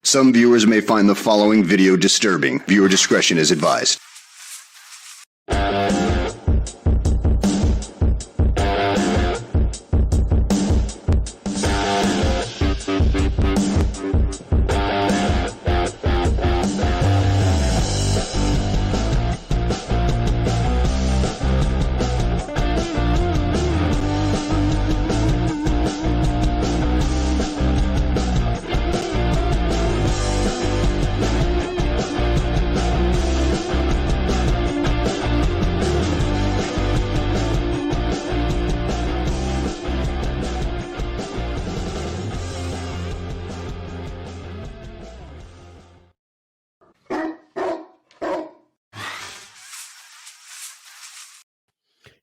Some viewers may find the following video disturbing. Viewer discretion is advised.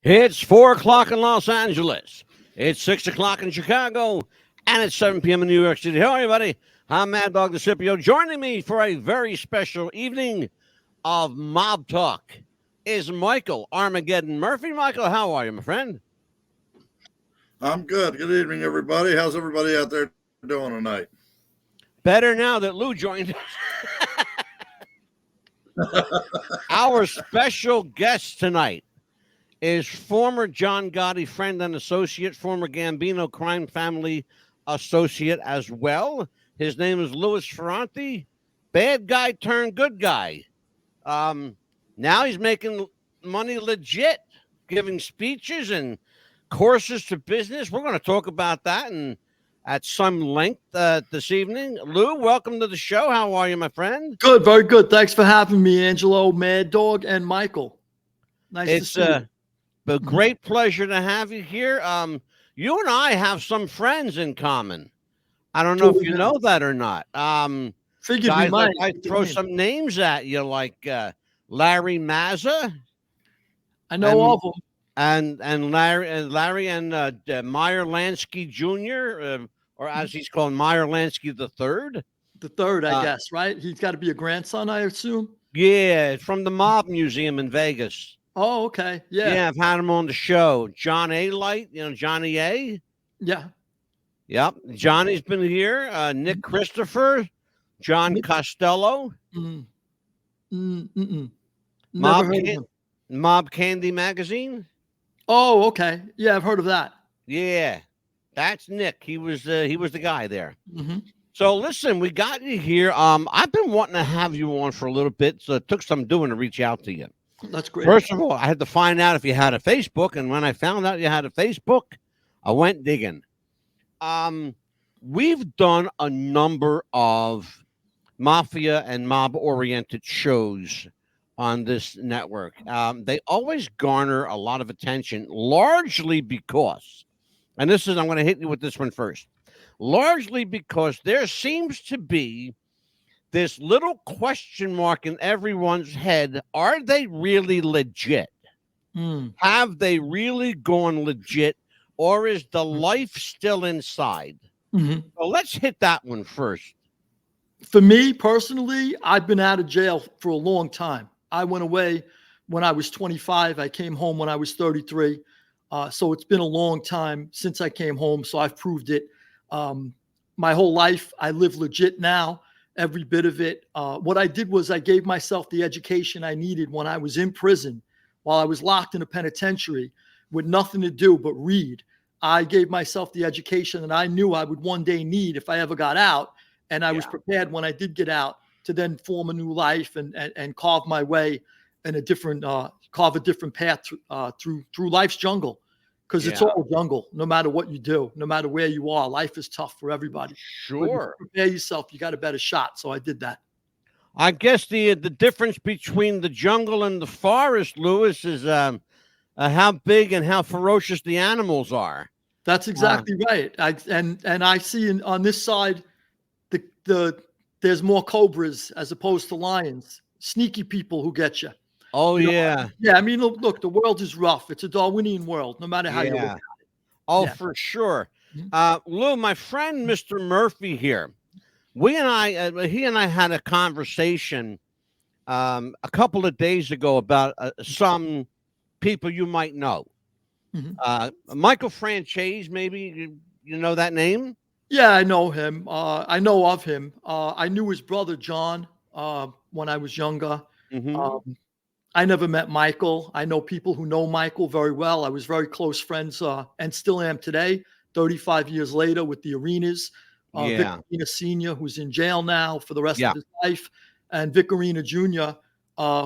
It's 4 o'clock in Los Angeles. It's 6 o'clock in Chicago. And it's 7 p.m. in New York City. Hello, everybody. I'm Mad Dog DeCipio. Joining me for a very special evening of Mob Talk is Michael Armageddon Murphy. Michael, how are you, my friend? I'm good. Good evening, everybody. How's everybody out there doing tonight? Better now that Lou joined. Our special guest tonight is former John Gotti friend and associate, former Gambino crime family associate as well. His name is Louis Ferrante, bad guy turned good guy. Now he's making money legit, giving speeches and courses to business. We're going to talk about that and at some length this evening. Lou, welcome to the show. How are you, my friend? Good, very good. Thanks for having me, Angelo, Mad Dog, and Michael. Nice to see you. A great pleasure to have you here. You and I have some friends in common. I don't know if you know that or not. Figured we might. I throw some names at you, like Larry Mazza. I know of them. And Larry and Meyer Lansky Jr., or as he's called, Meyer Lansky the Third. The third, I guess, right? He's got to be a grandson, I assume. Yeah, from the Mob Museum in Vegas. Oh, okay. Yeah. Yeah, I've had him on the show. John A. Light, Johnny A. Yeah. Yep. Johnny's been here. Nick Christopher, John Costello. Mob Candy Magazine. Oh, okay. Yeah, I've heard of that. Yeah, that's Nick. He was the guy there. Mm-hmm. So listen, we got you here. I've been wanting to have you on for a little bit, so it took some doing to reach out to you. That's great. First of all, I had to find out if you had a Facebook, and when I found out you had a Facebook, I went digging. We've done a number of mafia and mob-oriented shows on this network. They always garner a lot of attention, largely because, and I'm going to hit you with this one first, largely because there seems to be this little question mark in everyone's head. Are they really legit? Have they really gone legit? Or is the life still inside? So let's hit that one first. For me personally, I've been out of jail for a long time. I went away when I was 25. I came home when I was 33. So it's been a long time since I came home. So I've proved it. My whole life, I live legit now. Every bit of it. What I did was I gave myself the education I needed when I was in prison, while I was locked in a penitentiary with nothing to do but read. I gave myself the education that I knew I would one day need if I ever got out. And I was prepared when I did get out to then form a new life and carve my way in a different, carve a different path through life's jungle. Because it's all jungle, no matter what you do, no matter where you are. Life is tough for everybody. Sure. Prepare yourself. You got a better shot. So I did that. I guess the difference between the jungle and the forest, Louis, is how big and how ferocious the animals are. That's exactly right. I see on this side, there's more cobras as opposed to lions. Sneaky people who get you. Oh, yeah. Yeah, I mean, look, the world is rough. It's a Darwinian world, no matter how you look at it. Oh, for sure. Lou, my friend, Mr. Murphy here, he and I had a conversation a couple of days ago about some people you might know. Michael Franchise, maybe you know that name? Yeah, I know him. I know of him. I knew his brother John when I was younger. Hmm. Um, I never met Michael. I know people who know Michael very well. I was very close friends and still am today, 35 years later, with the Arenas. Vic Yeah. Arena Sr., who's in jail now for the rest Yeah. of his life, and Vic Arena Jr.,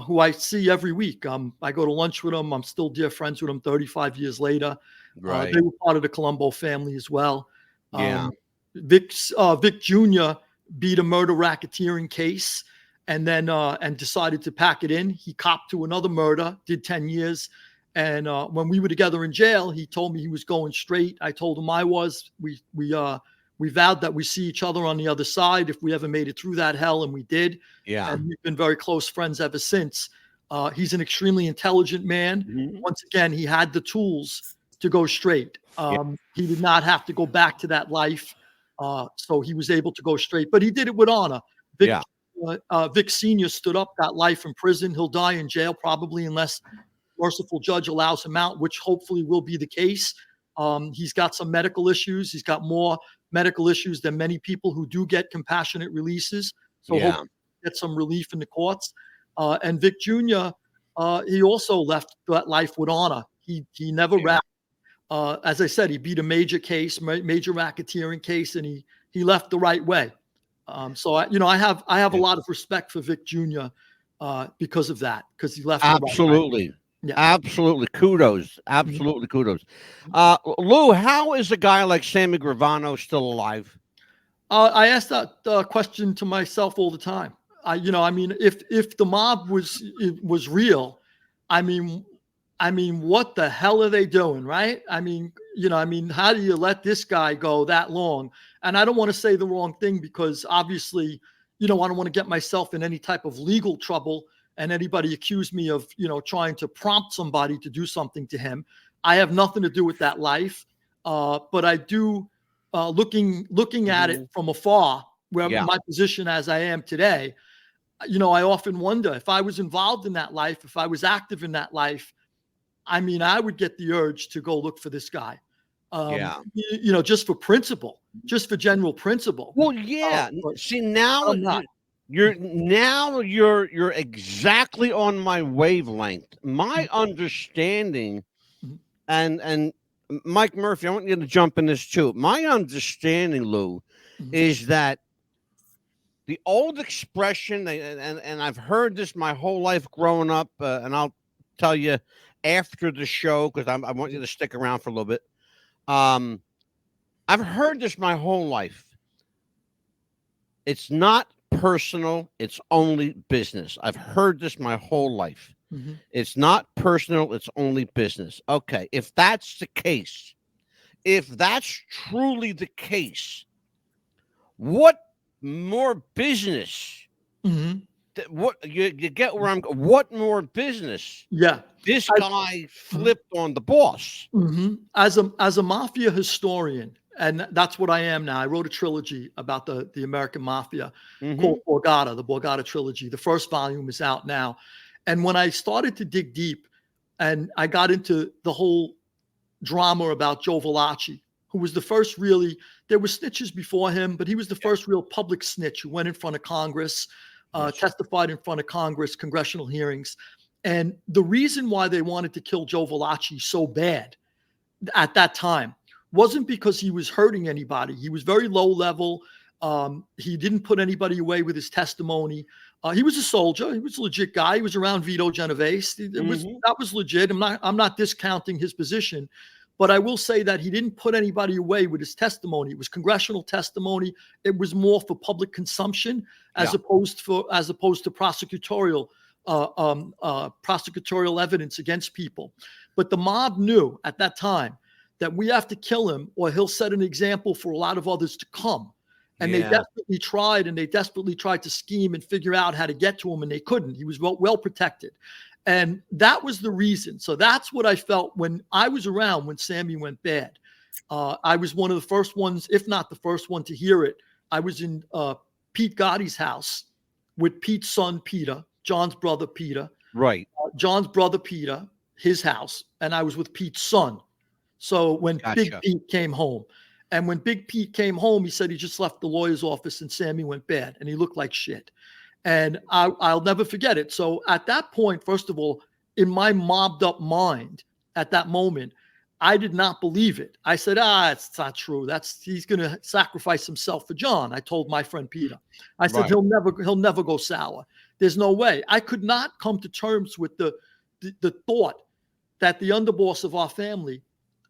who I see every week. I go to lunch with him. I'm still dear friends with him 35 years later. Right. They were part of the Colombo family as well. Yeah. Vic Jr. beat a murder racketeering case and then and decided to pack it in. He copped to another murder, did 10 years. And when we were together in jail, he told me he was going straight. I told him I was. We vowed that we see each other on the other side if we ever made it through that hell, and we did. Yeah. And we've been very close friends ever since. He's an extremely intelligent man. Mhm. Once again, he had the tools to go straight. He did not have to go back to that life. So he was able to go straight, but he did it with honor. Vic, Vic Sr. stood up that life in prison. He'll die in jail probably unless merciful judge allows him out, which hopefully will be the case. He's got some medical issues. He's got more medical issues than many people who do get compassionate releases. So hopefully get some relief in the courts. And Vic Jr., he also left that life with honor. He never rapped. As I said, he beat a major case, major racketeering case, and he left the right way. So I have a lot of respect for Vic Jr. Because of that, because he left. Absolutely. The right way. Yeah. Absolutely. Kudos. Absolutely kudos. Lou, how is a guy like Sammy Gravano still alive? I ask that question to myself all the time. If the mob was real, I mean, what the hell are they doing, right? How do you let this guy go that long? And I don't want to say the wrong thing because obviously, I don't want to get myself in any type of legal trouble and anybody accuse me of, trying to prompt somebody to do something to him. I have nothing to do with that life. But I do, looking at it from afar, where my position as I am today, I often wonder if I was involved in that life, if I was active in that life, I would get the urge to go look for this guy. Just for principle, just for general principle. Well, see, now you're exactly on my wavelength. My understanding, and Mike Murphy, I want you to jump in this too. My understanding, Lou, is that the old expression, and I've heard this my whole life growing up, and I'll tell you after the show because I want you to stick around for a little bit. I've heard this my whole life. It's not personal, it's only business. I've heard this my whole life. It's not personal, it's only business. Okay, if that's the case, if that's truly the case, what more business? What you get where I'm? What more business? Yeah, this guy flipped on the boss. As a mafia historian, and that's what I am now. I wrote a trilogy about the American Mafia called Borgata, the Borgata trilogy. The first volume is out now, and when I started to dig deep, and I got into the whole drama about Joe Valachi, who was the first really. There were snitches before him, but he was the first real public snitch who went in front of Congress. Testified in front of Congress, congressional hearings. And the reason why they wanted to kill Joe Valachi so bad at that time wasn't because he was hurting anybody. He was very low level. He didn't put anybody away with his testimony. He was a soldier. He was a legit guy. He was around Vito Genovese. That was legit. I'm not discounting his position. But I will say that he didn't put anybody away with his testimony. It was congressional testimony. It was more for public consumption as opposed to prosecutorial evidence against people. But the mob knew at that time that we have to kill him or he'll set an example for a lot of others to come. And they desperately tried to scheme and figure out how to get to him, and they couldn't. He was well protected. And that was the reason. So that's what I felt when I was around when Sammy went bad. I was one of the first ones, if not the first one, to hear it. I was in Pete Gotti's house with Pete's son, Peter, John's brother, Peter. Right. John's brother, Peter, his house. And I was with Pete's son. So when Big Pete came home. And when Big Pete came home, he said he just left the lawyer's office and Sammy went bad and he looked like shit. And I'll never forget it. So at that point, first of all, in my mobbed up mind at that moment, I did not believe it. I said, it's not true. He's going to sacrifice himself for John. I told my friend Peter. I said, he'll never go sour. There's no way. I could not come to terms with the thought that the underboss of our family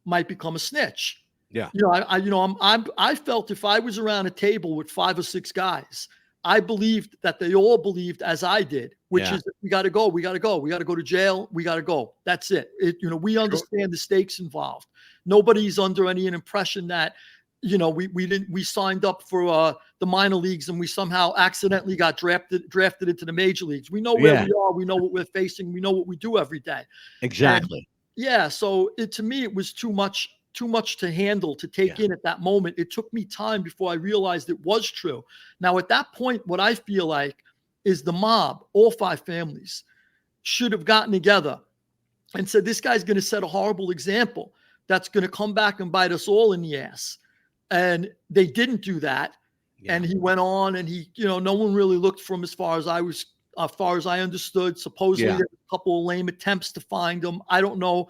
might become a snitch. Yeah. I felt if I was around a table with 5 or 6 guys, I believed that they all believed as I did, which is we got to go. We got to go. We got to go to jail. We got to go. That's it. We understand the stakes involved. Nobody's under any impression that, we signed up for the minor leagues and we somehow accidentally got drafted into the major leagues. We know where we are. We know what we're facing. We know what we do every day. Exactly. And so to me, it was too much to handle, to take in at that moment. It took me time before I realized it was true. Now, at that point, what I feel like is the mob, all 5 families, should have gotten together and said, this guy's going to set a horrible example that's going to come back and bite us all in the ass. And they didn't do that. Yeah. And he went on and no one really looked for him as far as I understood. Supposedly there were a couple of lame attempts to find him. I don't know.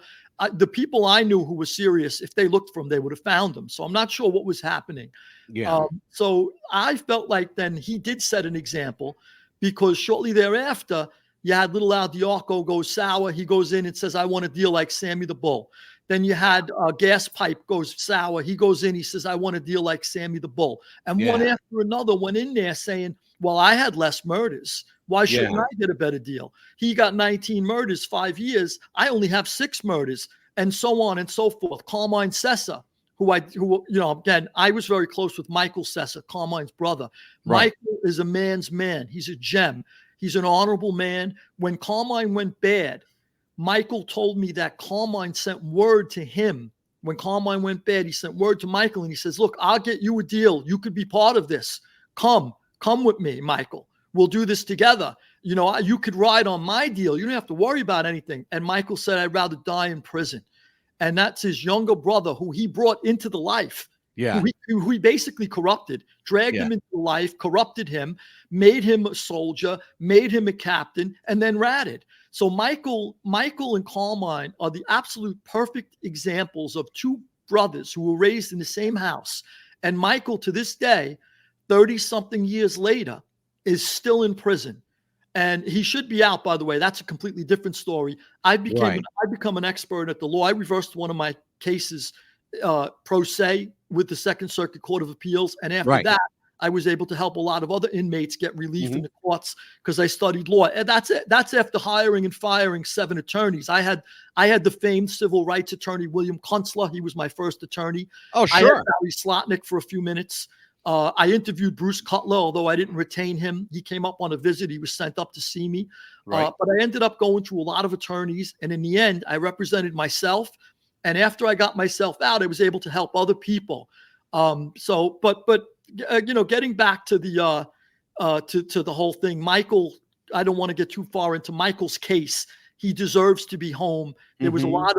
The people I knew who were serious, if they looked for him, they would have found him. So I'm not sure what was happening. Yeah. So I felt like then he did set an example, because shortly thereafter, you had little Al Diaco goes sour. He goes in and says, I want to deal like Sammy the Bull. Then you had Gas Pipe goes sour. He goes in, he says, I want to deal like Sammy the Bull. And one after another went in there saying, well, I had less murders. Why shouldn't I get a better deal? He got 19 murders, 5 years. I only have 6 murders, and so on and so forth. Carmine Sessa, who again, I was very close with Michael Sessa, Carmine's brother. Right. Michael is a man's man. He's a gem. He's an honorable man. When Carmine went bad, Michael told me that Carmine sent word to him. When Carmine went bad, he sent word to Michael and he says, look, I'll get you a deal. You could be part of this. Come with me, Michael. We'll do this together. You could ride on my deal. You don't have to worry about anything. And Michael said, I'd rather die in prison. And that's his younger brother, who he brought into the life. Yeah. Who he basically corrupted, dragged him into life, corrupted him, made him a soldier, made him a captain, and then ratted. So Michael and Carmine are the absolute perfect examples of 2 brothers who were raised in the same house. And Michael, to this day, 30-something years later, is still in prison. And he should be out, by the way. That's a completely different story. I become an expert at the law. I reversed one of my cases pro se with the Second Circuit Court of Appeals. And after that, I was able to help a lot of other inmates get relief in the courts because I studied law. And that's it. That's after hiring and firing 7 attorneys. I had the famed civil rights attorney, William Kunstler. He was my first attorney. Oh, sure. I had Barry Slotnick for a few minutes. I interviewed Bruce Cutler, although I didn't retain him. He came up on a visit. He was sent up to see me. Right. But I ended up going through a lot of attorneys. And in the end, I represented myself. And after I got myself out, I was able to help other people. Getting back to the to the whole thing, Michael, I don't want to get too far into Michael's case. He deserves to be home. There was a lot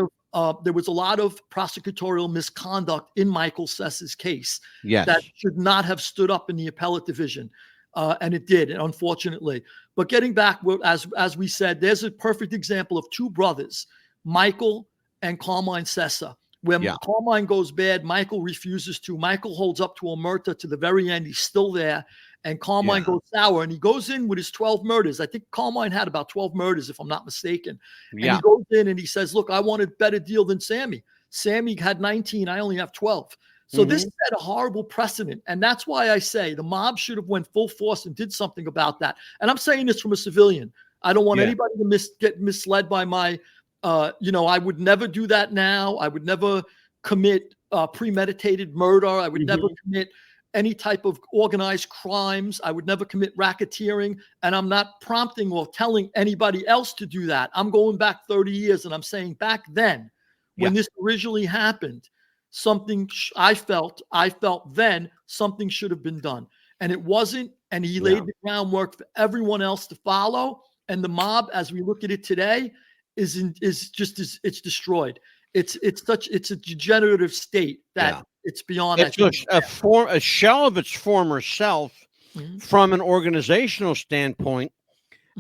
of prosecutorial misconduct in Michael Sessa's case that should not have stood up in the appellate division, and it did, unfortunately. But getting back, as we said, there's a perfect example of 2 brothers, Michael and Carmine Sessa. When Carmine goes bad, Michael refuses to. Michael holds up to omerta to the very end. He's still there. And Carmine goes sour, and he goes in with his 12 murders. I think Carmine had about 12 murders, if I'm not mistaken. And he goes in and he says, look, I want a better deal than Sammy. Sammy had 19. I only have 12. So this set a horrible precedent. And that's why I say the mob should have went full force and did something about that. And I'm saying this from a civilian. I don't want anybody to get misled by my I would never do that now. I would never commit premeditated murder. I would never commit any type of organized crimes. I would never commit racketeering. And I'm not prompting or telling anybody else to do that. I'm going back 30 years and I'm saying back then, when this originally happened, I felt then something should have been done. And it wasn't. And he laid the groundwork for everyone else to follow. And the mob, as we look at it today, it's destroyed. It's a degenerative state that Yeah. it's beyond. It's a shell of its former self from an organizational standpoint,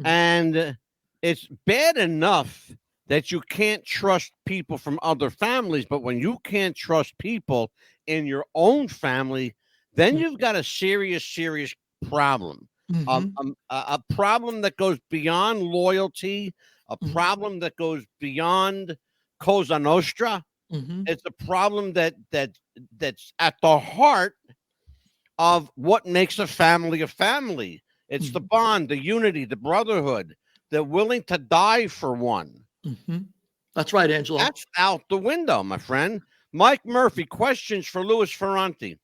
and it's bad enough that you can't trust people from other families, but when you can't trust people in your own family, then you've got a serious problem. A problem that goes beyond loyalty, a problem that goes beyond Cosa Nostra. It's a problem that's at the heart of what makes a family a family. It's the bond, the unity, the brotherhood. They're willing to die for one. That's right, Angelo. That's out the window, my friend. Mike Murphy, questions for Louis Ferrante.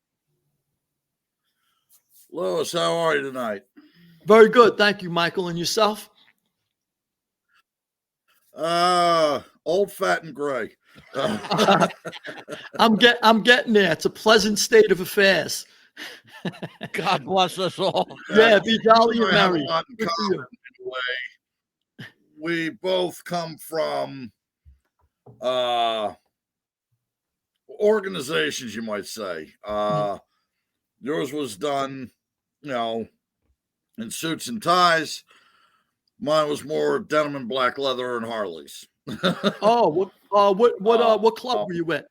Louis, how are you tonight? Very good. Thank you, Michael. And yourself? Old, fat, and gray. I'm getting there. It's a pleasant state of affairs. God bless us all. Yeah, be jolly and merry. We both come from organizations, you might say. Yours was done, in suits and ties. Mine was more denim and black leather and Harleys. Oh, what club were you at?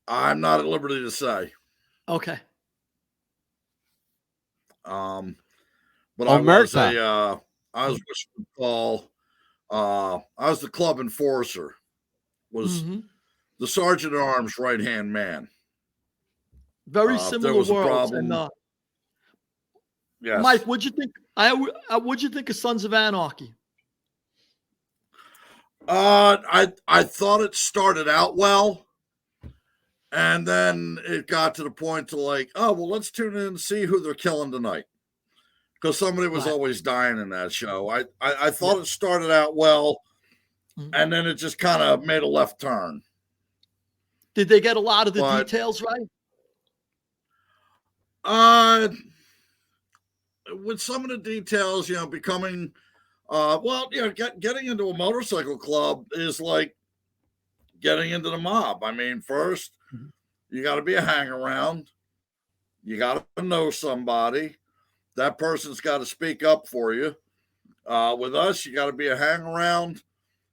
I'm not at liberty to say. Okay. But I was Omerta. I was what you would call I was the club enforcer. Was the sergeant at arms right hand man. Very similar there was worlds. a problem. Yes. Mike, what'd you think? What'd you think of Sons of Anarchy? I thought it started out well, and then it got to the point to like, oh well, let's tune in and see who they're killing tonight, because somebody was always dying in that show. I thought it started out well, and then it just kind of made a left turn. Did they get a lot of the details right? With some of the details, becoming, getting into a motorcycle club is like getting into the mob. I mean, first, you got to be a hang around. You got to know somebody. That person's got to speak up for you. With us, you got to be a hang around.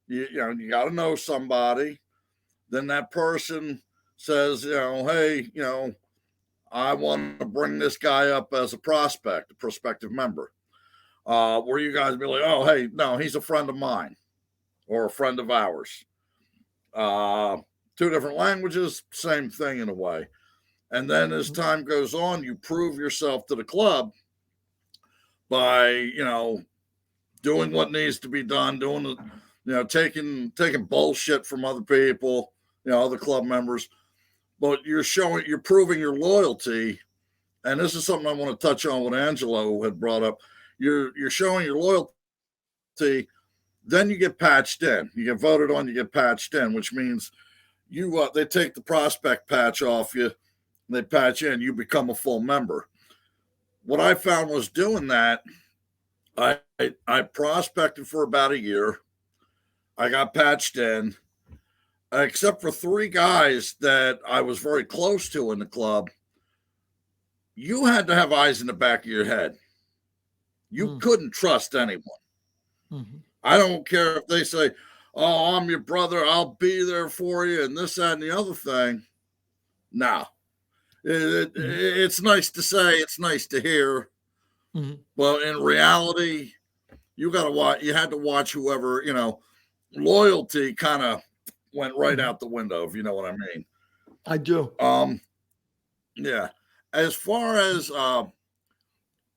You got to know somebody. Then that person says, hey, I want to bring this guy up as a prospective member. Where you guys be like, oh, hey, no, he's a friend of mine or a friend of ours. Two different languages, same thing in a way. And then as time goes on, you prove yourself to the club by, doing what needs to be done, taking bullshit from other people, other club members. But you're proving your loyalty. And this is something I want to touch on what Angelo had brought up. You're showing your loyalty. Then you get patched in. You get voted on, you get patched in, which means they take the prospect patch off you, they patch in, you become a full member. What I found was doing that, I prospected for about a year. I got patched in. Except for 3 guys that I was very close to in the club, you had to have eyes in the back of your head. You couldn't trust anyone. I don't care if they say, oh, I'm your brother, I'll be there for you, and this, that, and the other thing. No. It's nice to say, it's nice to hear. But in reality, you had to watch whoever, loyalty kind of went right out the window, if you know what I mean. I do. Yeah. As far as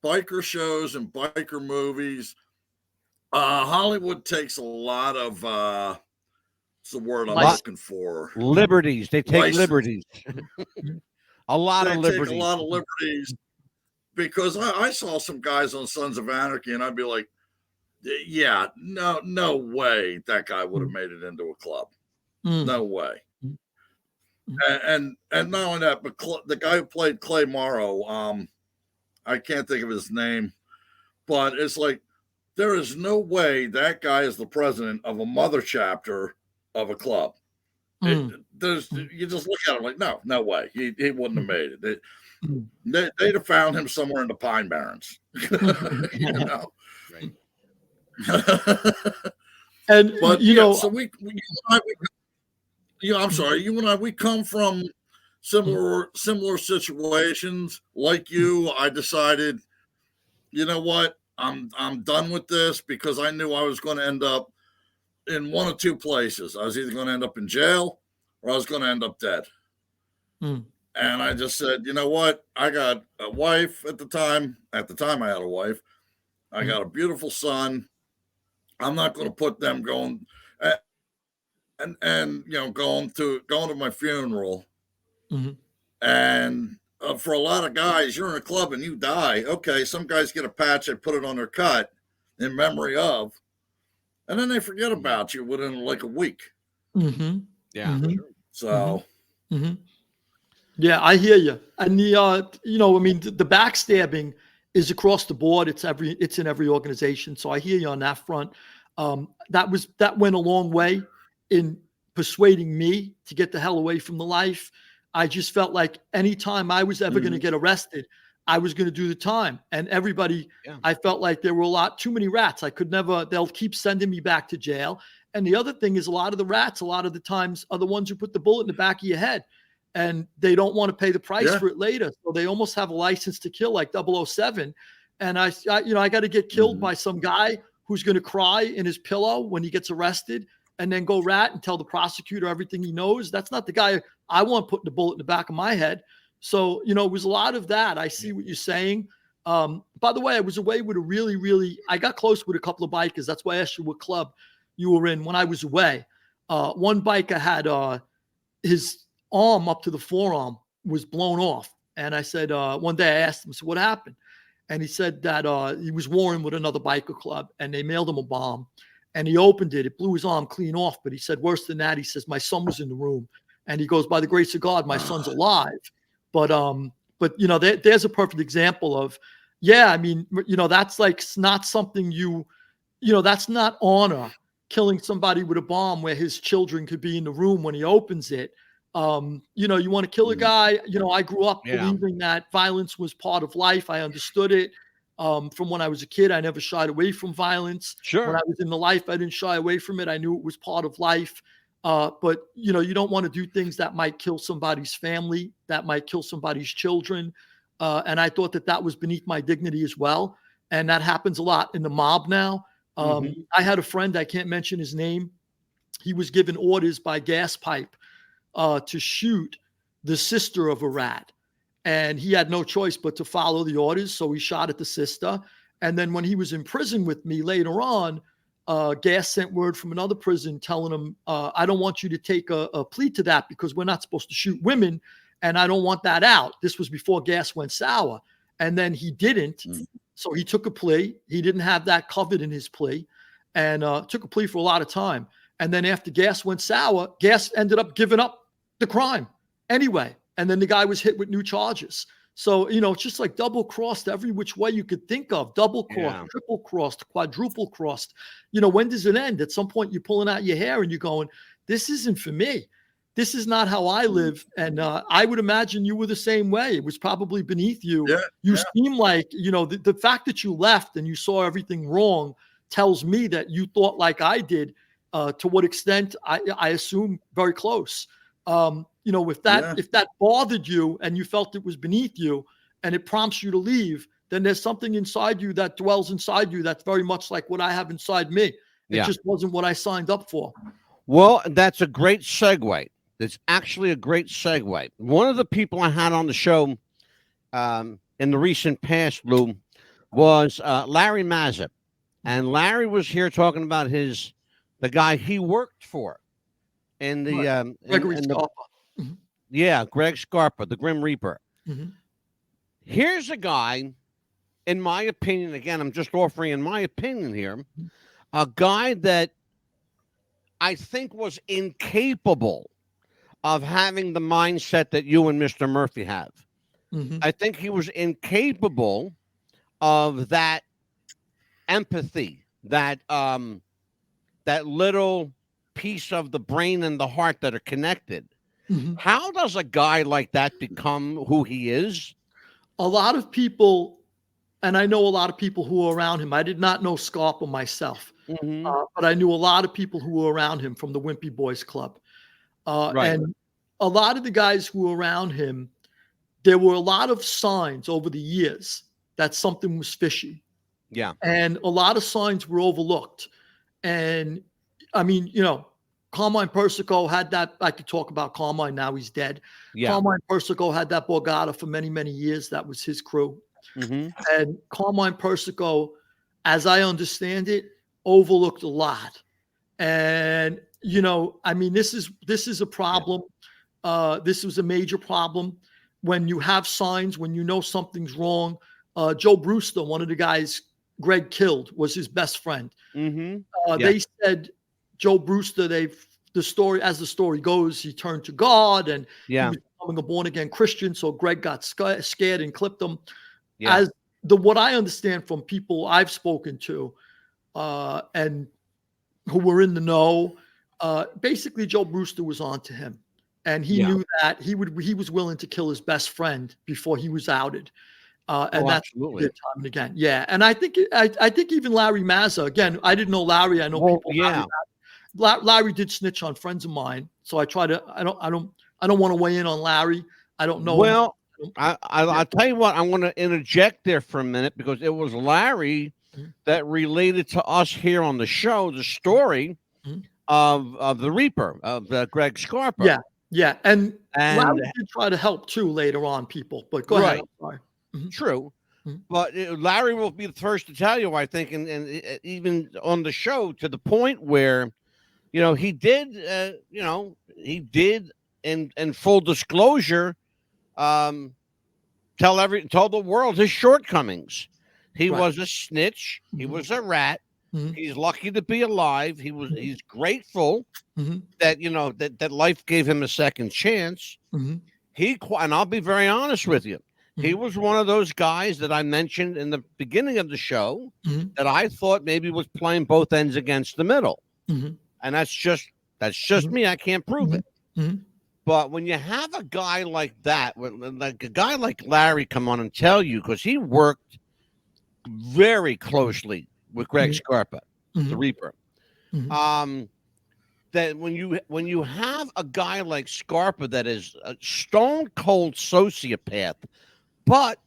biker shows and biker movies, Hollywood takes a lot of what's the word I'm looking for? Liberties. They take liberties. A lot of liberties. They take a lot of liberties because I saw some guys on Sons of Anarchy, and I'd be like, yeah, no way that guy would have made it into a club. No way. And not only that, but the guy who played Clay Morrow, I can't think of his name, but it's like there is no way that guy is the president of a mother chapter of a club. You just look at him like, no way. He wouldn't have made it. They'd have found him somewhere in the Pine Barrens. You know? Right. And but you know, so I'm sorry, you and I, we come from similar situations. Like you, I decided, you know what, I'm done with this, because I knew I was going to end up in one of two places. I was either going to end up in jail or I was going to end up dead. And I just said, you know what, I got a wife at the time. At the time, I had a wife. I got a beautiful son. I'm not going to put them going and you know, going to my funeral. And for a lot of guys, you're in a club and you die. Okay, some guys get a patch, they put it on their cut in memory of, and then they forget about you within like a week. Yeah. Sure. So. Yeah, I hear you. And the you know, I mean, the backstabbing is across the board. It's in every organization. So I hear you on that front. That went a long way in persuading me to get the hell away from the life. I just felt like anytime I was ever going to get arrested, I was going to do the time. And everybody, I felt like there were too many rats. I could never, they'll keep sending me back to jail. And the other thing is, a lot of the rats, a lot of the times, are the ones who put the bullet in the back of your head, and they don't want to pay the price for it later. So they almost have a license to kill, like 007. And I you know, I got to get killed by some guy who's going to cry in his pillow when he gets arrested and then go rat and tell the prosecutor everything he knows. That's not the guy I want putting the bullet in the back of my head. So, you know, it was a lot of that. I see what you're saying. By the way, I was away with I got close with a couple of bikers. That's why I asked you what club you were in when I was away. One biker had his arm up to the forearm was blown off. And I said, one day I asked him, so what happened? And he said that he was warring with another biker club and they mailed him a bomb. And he opened it. It blew his arm clean off. But he said, worse than that, he says, my son was in the room. And he goes, by the grace of God, my son's alive. But you know, there's a perfect example of, I mean, you know, that's like not something you know, that's not honor, killing somebody with a bomb where his children could be in the room when he opens it. You know, you want to kill a guy. You know, I grew up believing that violence was part of life. I understood it. From when I was a kid, I never shied away from violence. Sure. When I was in the life, I didn't shy away from it. I knew it was part of life. But, you know, you don't want to do things that might kill somebody's family, that might kill somebody's children. And I thought that was beneath my dignity as well. And that happens a lot in the mob now. I had a friend, I can't mention his name. He was given orders by gas pipe to shoot the sister of a rat. And he had no choice but to follow the orders. So he shot at the sister. And then when he was in prison with me later on, Gas sent word from another prison telling him, I don't want you to take a plea to that because we're not supposed to shoot women. And I don't want that out. This was before Gas went sour. And then he didn't. So he took a plea. He didn't have that covered in his plea, and took a plea for a lot of time. And then after Gas went sour, Gas ended up giving up the crime anyway. And then the guy was hit with new charges. So, you know, it's just like double crossed every which way you could think of. Double crossed, triple crossed, quadruple crossed. You know, when does it end? At some point you're pulling out your hair and you're going, this isn't for me. This is not how I live. And I would imagine you were the same way. It was probably beneath you. You seem like, you know, the fact that you left and you saw everything wrong tells me that you thought like I did. To what extent, I assume very close. You know, if that bothered you and you felt it was beneath you and it prompts you to leave, then there's something inside you that dwells inside you that's very much like what I have inside me. It just wasn't what I signed up for. Well, that's a great segue. That's actually a great segue. One of the people I had on the show in the recent past, Lou, was Larry Mazep. And Larry was here talking about the guy he worked for in the Greg Scarpa, the Grim Reaper. Here's a guy, in my opinion, again, I'm just offering in my opinion here, a guy that I think was incapable of having the mindset that you and Mr. Murphy have. I think he was incapable of that empathy, that little piece of the brain and the heart that are connected. Mhm. How does a guy like that become who he is? A lot of people, and I know a lot of people who were around him. I did not know Scarpa myself, but I knew a lot of people who were around him from the Wimpy Boys Club. Right. And a lot of the guys who were around him, there were a lot of signs over the years that something was fishy. Yeah. And a lot of signs were overlooked. And I mean, Carmine Persico had that. I could talk about Carmine. Now he's dead. Yeah. Carmine Persico had that Borgata for many, many years. That was his crew. And Carmine Persico, as I understand it, overlooked a lot. And, I mean, this is a problem. This was a major problem. When you have signs, when you know something's wrong. Joe Brewster, one of the guys Greg killed, was his best friend. They said Joe Brewster, the story goes, he turned to God and he was becoming a born-again Christian. So Greg got scared and clipped him. As what I understand from people I've spoken to and who were in the know, basically Joe Brewster was on to him. And he knew that he was willing to kill his best friend before he was outed. And that's what he did time and again. Yeah. And I think even Larry Mazza, again, I didn't know Larry. I know people. Yeah. Larry did snitch on friends of mine. So I don't want to weigh in on Larry. I don't know. Well, I'll tell you what, I want to interject there for a minute because it was Larry that related to us here on the show the story of the Reaper, of Greg Scarpa. Yeah. Yeah. And Larry did try to help too later on people, but go ahead. I'm sorry. True. But Larry will be the first to tell you, I think, and even on the show to the point where, he did, in full disclosure, tell the world his shortcomings. He was a snitch. He was a rat. He's lucky to be alive. He's grateful that, that life gave him a second chance. And I'll be very honest with you. He was one of those guys that I mentioned in the beginning of the show that I thought maybe was playing both ends against the middle. And that's just me. I can't prove it. But when you have a guy like that, like a guy like Larry come on and tell you, because he worked very closely with Greg Scarpa, the Reaper, that when you have a guy like Scarpa that is a stone cold sociopath, but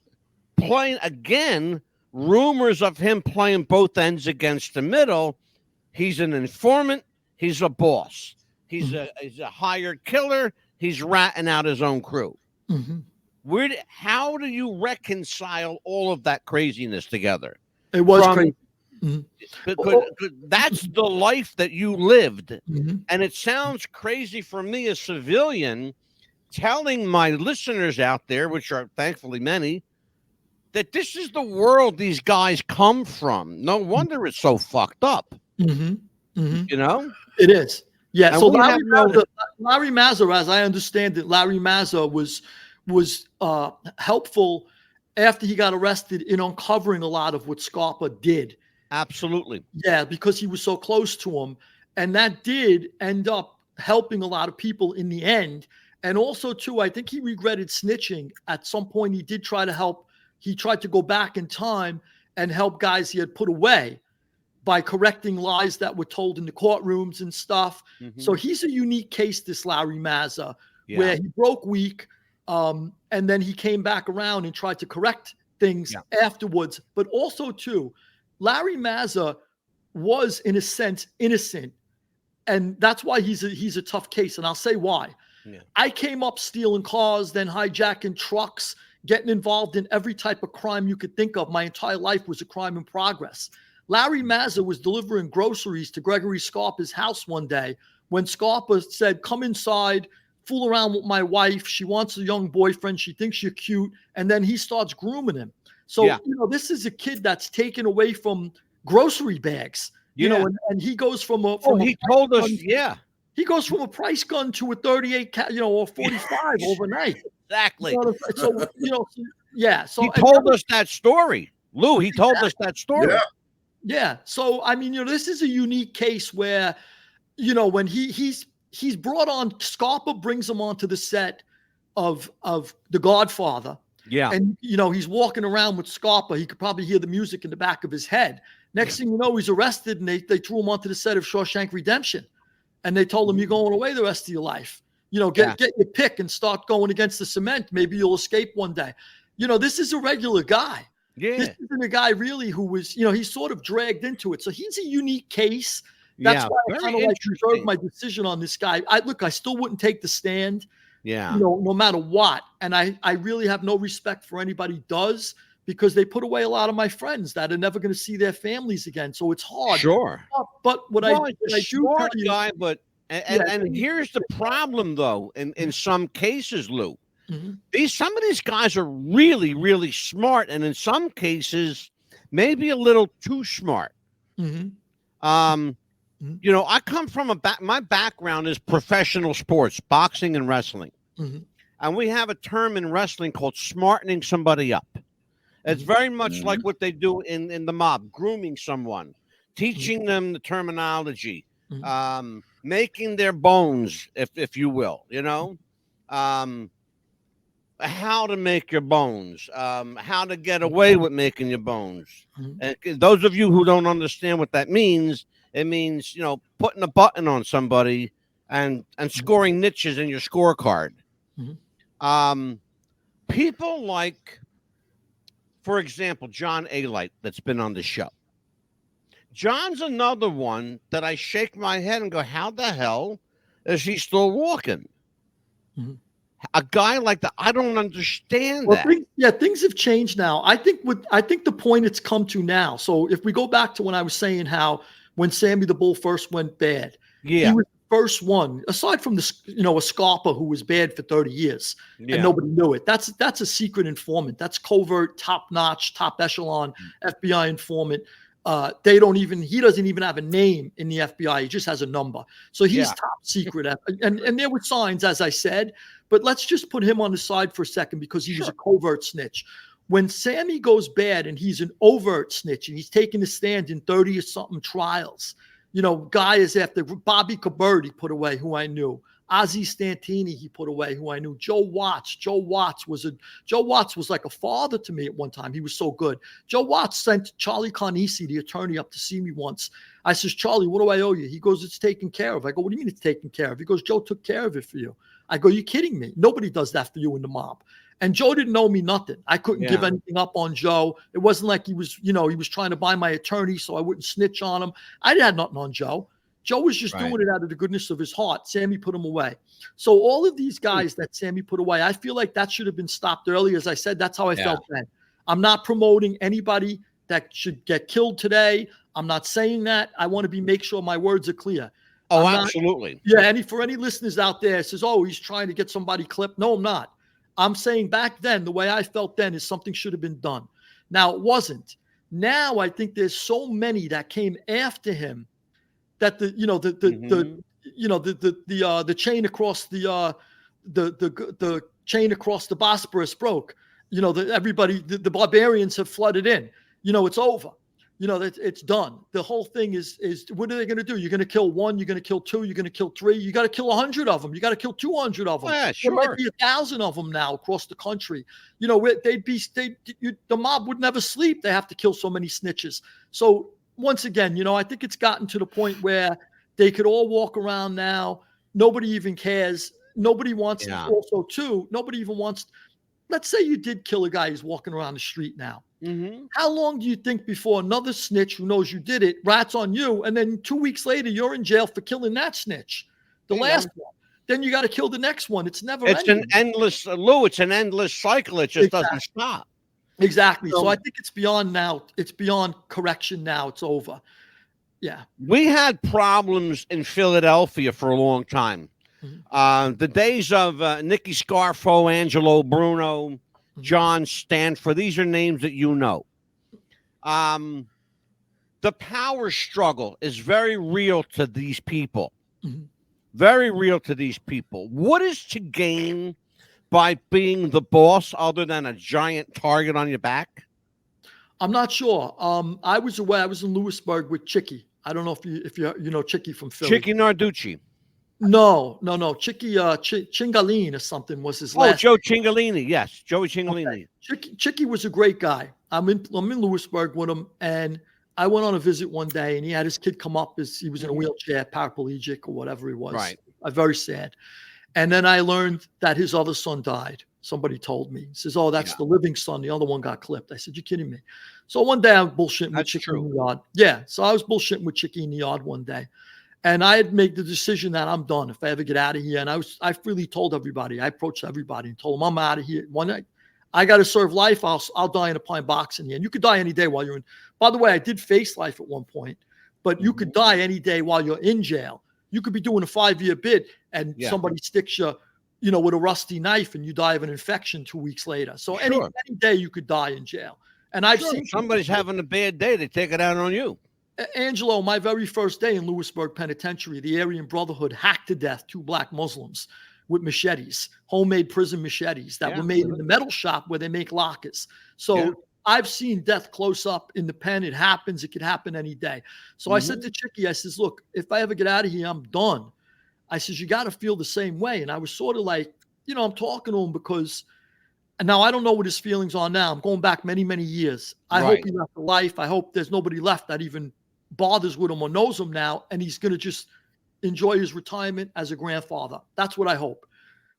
playing again, rumors of him playing both ends against the middle. He's an informant. He's a boss. He's a hired killer. He's ratting out his own crew. How do you reconcile all of that craziness together? It was crazy. Because that's the life that you lived. And it sounds crazy for me, a civilian, telling my listeners out there, which are thankfully many, that this is the world these guys come from. No wonder it's so fucked up. It is. Yeah. And so Larry Mazza, as I understand it, Larry Mazza was helpful after he got arrested in uncovering a lot of what Scarpa did. Absolutely. Yeah, because he was so close to him. And that did end up helping a lot of people in the end. And also, too, I think he regretted snitching. At some point, he did try to help. He tried to go back in time and help guys he had put away by correcting lies that were told in the courtrooms and stuff. So he's a unique case, this Larry Mazza, where he broke weak, and then he came back around and tried to correct things afterwards. But also, too, Larry Mazza was, in a sense, innocent. And that's why he's a tough case. And I'll say why. I came up stealing cars, then hijacking trucks, getting involved in every type of crime you could think of. My entire life was a crime in progress. Larry Mazza was delivering groceries to Gregory Scarpa's house one day when Scarpa said, "Come inside, fool around with my wife. She wants a young boyfriend. She thinks you're cute." And then he starts grooming him. So, this is a kid that's taken away from grocery bags, and he goes from he told us, he goes from a price gun to a 38, or 45 overnight. Exactly. So, So he told us that story, Lou. He told us that story. Yeah. So, I mean, this is a unique case where, when he's brought on, Scarpa brings him onto the set of The Godfather. Yeah. And, he's walking around with Scarpa. He could probably hear the music in the back of his head. Next thing you know, he's arrested, and they threw him onto the set of Shawshank Redemption. And they told him, you're going away the rest of your life. Get your pick and start going against the cement. Maybe you'll escape one day. This is a regular guy. Yeah. This isn't a guy really who was, he's sort of dragged into it. So he's a unique case. That's why I kind of reserved my decision on this guy. I still wouldn't take the stand. Yeah. No matter what. And I really have no respect for anybody does, because they put away a lot of my friends that are never going to see their families again. So it's hard. Sure. But what I do smart tell you, guy, but and here's the problem though, in some cases, Lou. Mm-hmm. Some of these guys are really, really smart, and in some cases, maybe a little too smart. Mm-hmm. I come from my background is professional sports, boxing and wrestling. Mm-hmm. And we have a term in wrestling called smartening somebody up. It's very much like what they do in the mob, grooming someone, teaching them the terminology, making their bones, if you will, how to make your bones, how to get away with making your bones. And those of you who don't understand what that means, it means, putting a button on somebody and scoring niches in your scorecard. People like, for example, John Alight, that's been on the show. John's another one that I shake my head and go, how the hell is he still walking? A guy like that, I don't understand that. Things have changed now. I think the point it's come to now. So if we go back to when I was saying how when Sammy the Bull first went bad, he was the first one, aside from a Scarpa who was bad for 30 years and nobody knew it. That's a secret informant. That's covert, top-notch, top echelon FBI informant. He doesn't even have a name in the FBI. He just has a number. So he's top secret. And there were signs, as I said, but let's just put him on the side for a second, because he was a covert snitch. When Sammy goes bad and he's an overt snitch and he's taking a stand in 30 or something trials, guy is after Bobby Cabert, he put away, who I knew. Ozzie Stantini, he put away, who I knew. Joe Watts was like a father to me at one time. He was so good. Joe Watts sent Charlie Carnesi, the attorney, up to see me once. I says, Charlie, what do I owe you? He goes, it's taken care of. I go, what do you mean it's taken care of? He goes, Joe took care of it for you. I go, you kidding me? Nobody does that for you in the mob. And Joe didn't owe me nothing. I couldn't give anything up on Joe. It wasn't like he was trying to buy my attorney so I wouldn't snitch on him. I didn't have nothing on Joe. Joe was just doing it out of the goodness of his heart. Sammy put him away. So all of these guys that Sammy put away, I feel like that should have been stopped early. As I said, that's how I felt then. I'm not promoting anybody that should get killed today. I'm not saying that. I want to make sure my words are clear. Oh, absolutely. For any listeners out there says, oh, he's trying to get somebody clipped. No, I'm not. I'm saying back then, the way I felt then is something should have been done. Now, it wasn't. Now, I think there's so many that came after him that the chain across the chain across the Bosporus broke. The barbarians have flooded in. It's over. It's done. The whole thing is what are they going to do? You're going to kill one. You're going to kill two. You're going to kill three. You got to kill 100 of them. You got to kill 200 of them. Yeah, sure. There might be 1,000 of them now across the country. The mob would never sleep. They have to kill so many snitches. So once again, I think it's gotten to the point where they could all walk around now. Nobody even cares. Nobody wants also too. Nobody even wants. Let's say you did kill a guy who's walking around the street now. How long do you think before another snitch who knows you did it rats on you, and then 2 weeks later you're in jail for killing that snitch, the last one? Then you got to kill the next one. It's never. It's ending. an endless, Lou. It's an endless cycle. It just doesn't stop. Exactly. So I think it's beyond now. It's beyond correction now. It's over. Yeah. We had problems in Philadelphia for a long time. The days of Nicky Scarfo, Angelo Bruno, John Stanford. These are names that you know. The power struggle is very real to these people. Very real to these people. What is to gain by being the boss other than a giant target on your back? I'm not sure. I was away. I was in Lewisburg with Chicky. I don't know if you know Chicky from Philly. Chicky Narducci. No. Chicky Chingalini or something was his last. Joe Cingolini. Yes, Joey Cingolini. Okay. Chicky was a great guy. I'm in Lewisburg with him, and I went on a visit one day, and he had his kid come up as he was in a wheelchair, paraplegic or whatever he was. Right. Very sad. And then I learned that his other son died. Somebody told me. He says, "Oh, that's the living son. The other one got clipped." I said, "You're kidding me." So one day I'm bullshitting with Chicky in the yard. Yeah. So I was bullshitting with Chicky in the yard one day. And I had made the decision that I'm done if I ever get out of here. And I freely told everybody. I approached everybody and told them I'm out of here. One night, I got to serve life. I'll die in a pine box in the end. You could die any day while you're in. By the way, I did face life at one point, but you could die any day while you're in jail. You could be doing a 5-year bid and somebody sticks you, with a rusty knife and you die of an infection 2 weeks later. So any day you could die in jail. And I've seen somebody's having a bad day. They take it out on you. Angelo, my very first day in Lewisburg Penitentiary, the Aryan Brotherhood hacked to death 2 black Muslims with machetes, homemade prison machetes that were made in the metal shop where they make lockers. So I've seen death close up in the pen. It happens. It could happen any day. So I said to Chicky, I says, "Look, if I ever get out of here, I'm done." I says, "You got to feel the same way." And I was sort of like, I'm talking to him because now I don't know what his feelings are now. I'm going back many, many years. I hope he left a life. I hope there's nobody left that even bothers with him or knows him now, and he's going to just enjoy his retirement as a grandfather. That's what I hope.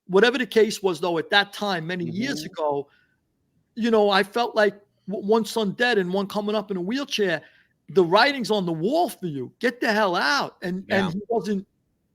Whatever the case was, though, at that time, many years ago, I felt like one son dead and one coming up in a wheelchair. The writing's on the wall for you. Get the hell out. And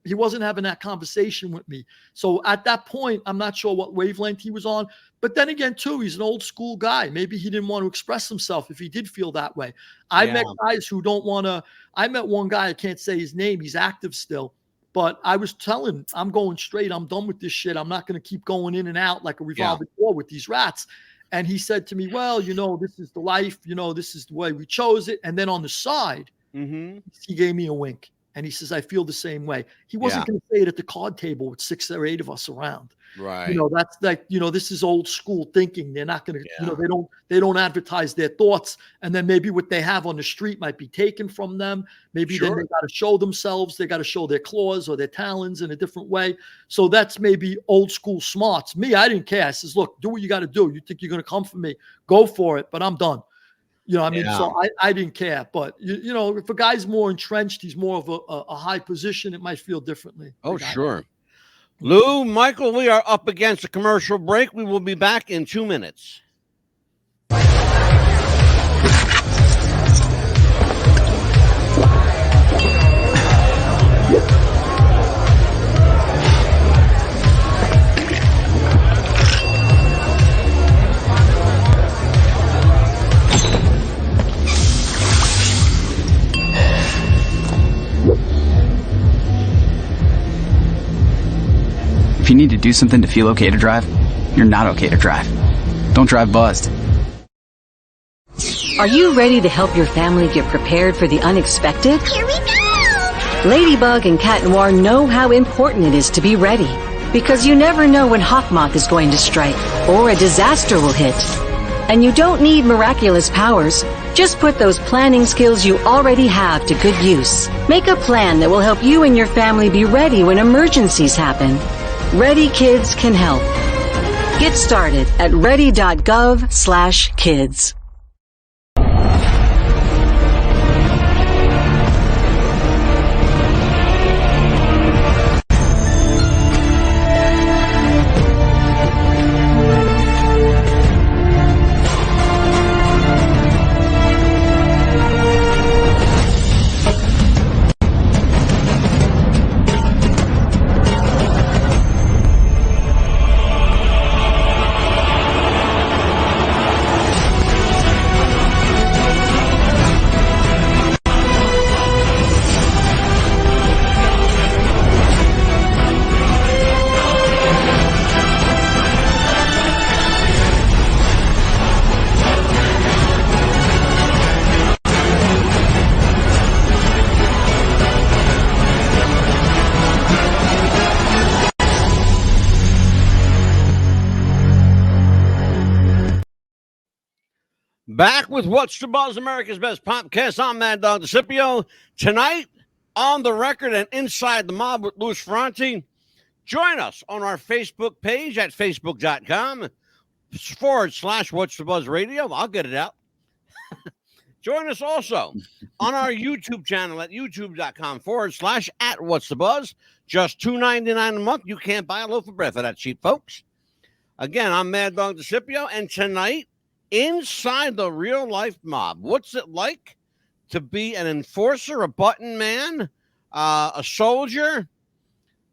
he wasn't having that conversation with me. So at that point, I'm not sure what wavelength he was on. But then again, too, he's an old school guy. Maybe he didn't want to express himself if he did feel that way. I met guys who don't want to. I met one guy, I can't say his name. He's active still. But I was telling him, I'm going straight. I'm done with this shit. I'm not going to keep going in and out like a revolving door with these rats. And he said to me, "Well, this is the life. This is the way we chose it." And then on the side, he gave me a wink. And he says, "I feel the same way." He wasn't going to say it at the card table with 6 or 8 of us around. Right. That's like, this is old school thinking. They're not going to, they don't advertise their thoughts. And then maybe what they have on the street might be taken from them. Maybe then they got to show themselves. They got to show their claws or their talons in a different way. So that's maybe old school smarts. Me, I didn't care. I says, "Look, do what you got to do. You think you're going to come for me, go for it. But I'm done." So I didn't care. But, if a guy's more entrenched, he's more of a high position, it might feel differently. Oh, sure. Lou, Michael, we are up against a commercial break. We will be back in 2 minutes. If you need to do something to feel okay to drive, you're not okay to drive. Don't drive buzzed. Are you ready to help your family get prepared for the unexpected? Here we go! Ladybug and Cat Noir know how important it is to be ready, because you never know when Hawkmoth is going to strike or a disaster will hit. And you don't need miraculous powers. Just put those planning skills you already have to good use. Make a plan that will help you and your family be ready when emergencies happen. Ready Kids can help. Get started at ready.gov/kids. Back with What's the Buzz, America's Best Podcast. I'm Mad Dog DeCipio. Tonight, on the record and inside the mob with Louis Ferrante. Join us on our Facebook page at facebook.com/What's the Buzz Radio. I'll get it out. Join us also on our YouTube channel at youtube.com/What's the Buzz. Just $2.99 a month. You can't buy a loaf of bread for that cheap, folks. Again, I'm Mad Dog DeCipio, and tonight, inside the real life mob, what's it like to be an enforcer, a button man, a soldier?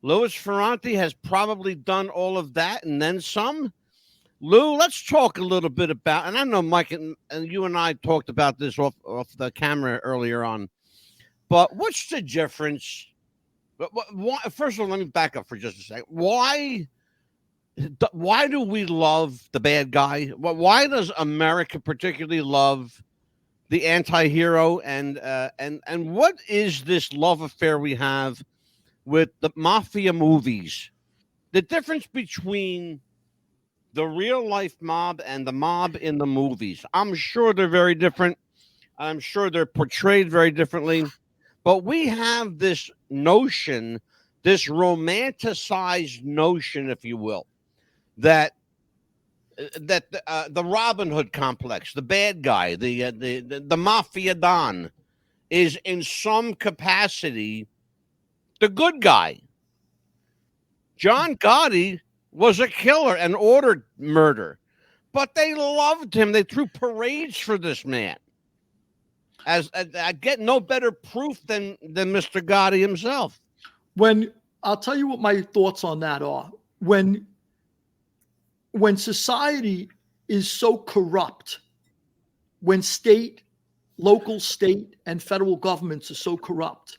Louis Ferrante has probably done all of that and then some. Lou, let's talk a little bit about, and I know Mike and you and I talked about this off the camera earlier on, but what's the difference? First of all, let me back up for just a second. Why do we love the bad guy? Why does America particularly love the anti-hero? And what is this love affair we have with the Mafia movies? The difference between the real life mob and the mob in the movies. I'm sure they're very different. I'm sure they're portrayed very differently. But we have this notion, this romanticized notion, if you will, that the Robin Hood complex, the bad guy, the Mafia Don, is in some capacity the good guy. John Gotti was a killer and ordered murder, but they loved him. They threw parades for this man. As I get no better proof than Mr. Gotti himself. When I'll tell you what my thoughts on that are. When society is so corrupt, when local, state, and federal governments are so corrupt,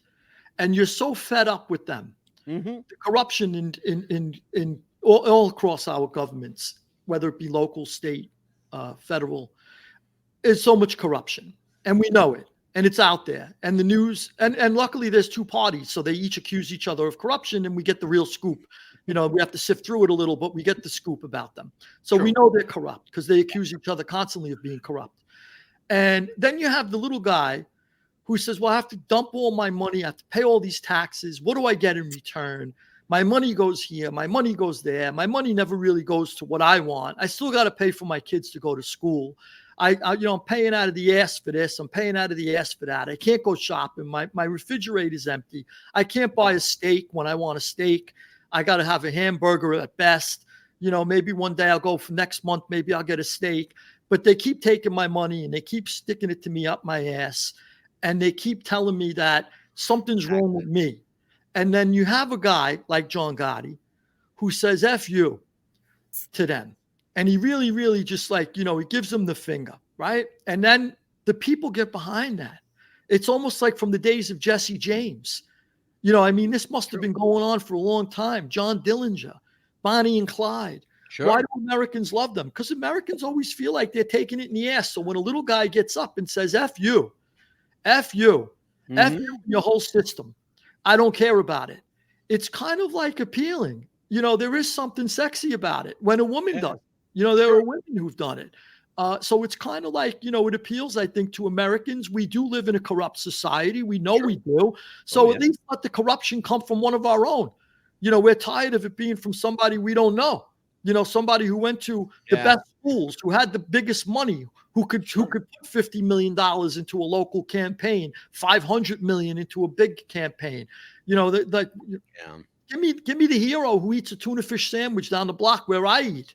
and you're so fed up with them, the corruption in all across our governments, whether it be local, state, federal, is so much corruption. And we know it, and it's out there, and the news, and luckily there's two parties, so they each accuse each other of corruption, and we get the real scoop. You know, we have to sift through it a little, but we get the scoop about them. So we know they're corrupt because they accuse each other constantly of being corrupt. And then you have the little guy who says, well, I have to dump all my money, I have to pay all these taxes. What do I get in return? My money goes here, my money goes there. My money never really goes to what I want. I still got to pay for my kids to go to school. I'm paying out of the ass for this. I'm paying out of the ass for that. I can't go shopping. My refrigerator is empty. I can't buy a steak when I want a steak. I got to have a hamburger at best. You know, maybe one day I'll go for next month. Maybe I'll get a steak. But they keep taking my money and they keep sticking it to me up my ass. And they keep telling me that something's wrong with me. And then you have a guy like John Gotti who says F you to them. And he really, really just he gives them the finger, right? And then the people get behind that. It's almost like from the days of Jesse James. You know, I mean, this must have been going on for a long time. John Dillinger, Bonnie and Clyde. Sure. Why do Americans love them? Because Americans always feel like they're taking it in the ass. So when a little guy gets up and says, F you, F you, F you, your whole system, I don't care about it. It's kind of like appealing. You know, there is something sexy about it when a woman does. You know, there are women who've done it. So it's kind of like, it appeals, I think, to Americans. We do live in a corrupt society. We know we do. So at least let the corruption come from one of our own. You know, we're tired of it being from somebody we don't know. You know, somebody who went to the best schools, who had the biggest money, who could put $50 million into a local campaign, $500 million into a big campaign. You know, give me the hero who eats a tuna fish sandwich down the block where I eat.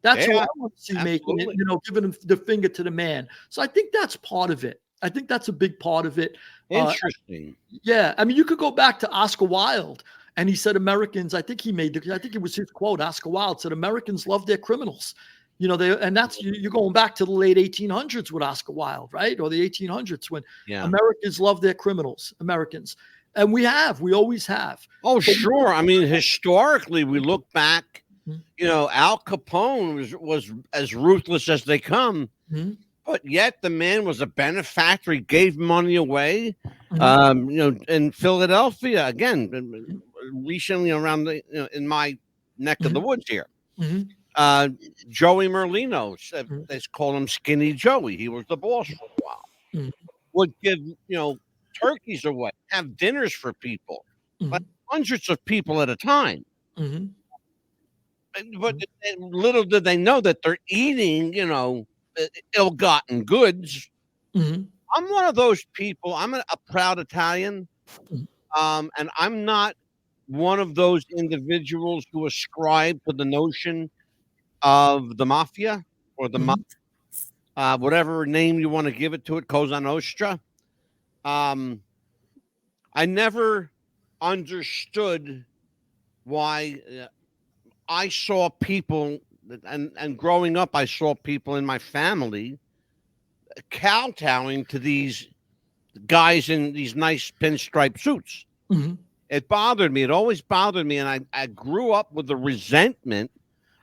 That's what I want to see making it, giving him the finger to the man. So I think that's part of it. I think that's a big part of it. Interesting. I mean, you could go back to Oscar Wilde, and he said Americans, I think it was his quote, Oscar Wilde said, Americans love their criminals. You know, and that's, you're going back to the late 1800s with Oscar Wilde, right? Or the 1800s when Americans love their criminals, Americans. And we always have. Oh, sure. I mean, historically, we look back, Al Capone was as ruthless as they come, but yet the man was a benefactor. He gave money away. In Philadelphia, again, recently around in my neck of the woods here. Joey Merlino, they call him Skinny Joey. He was the boss for a while. Mhm. Would give, turkeys away, have dinners for people, like hundreds of people at a time. Mhm. But little did they know that they're eating, ill-gotten goods. Mhm. I'm one of those people. I'm a proud Italian, and I'm not one of those individuals who ascribe to the notion of the mafia or the whatever name you want to give it to it, Cosa Nostra. I never understood why I saw people, and growing up, I saw people in my family kowtowing to these guys in these nice pinstripe suits. It bothered me. It always bothered me. And I grew up with the resentment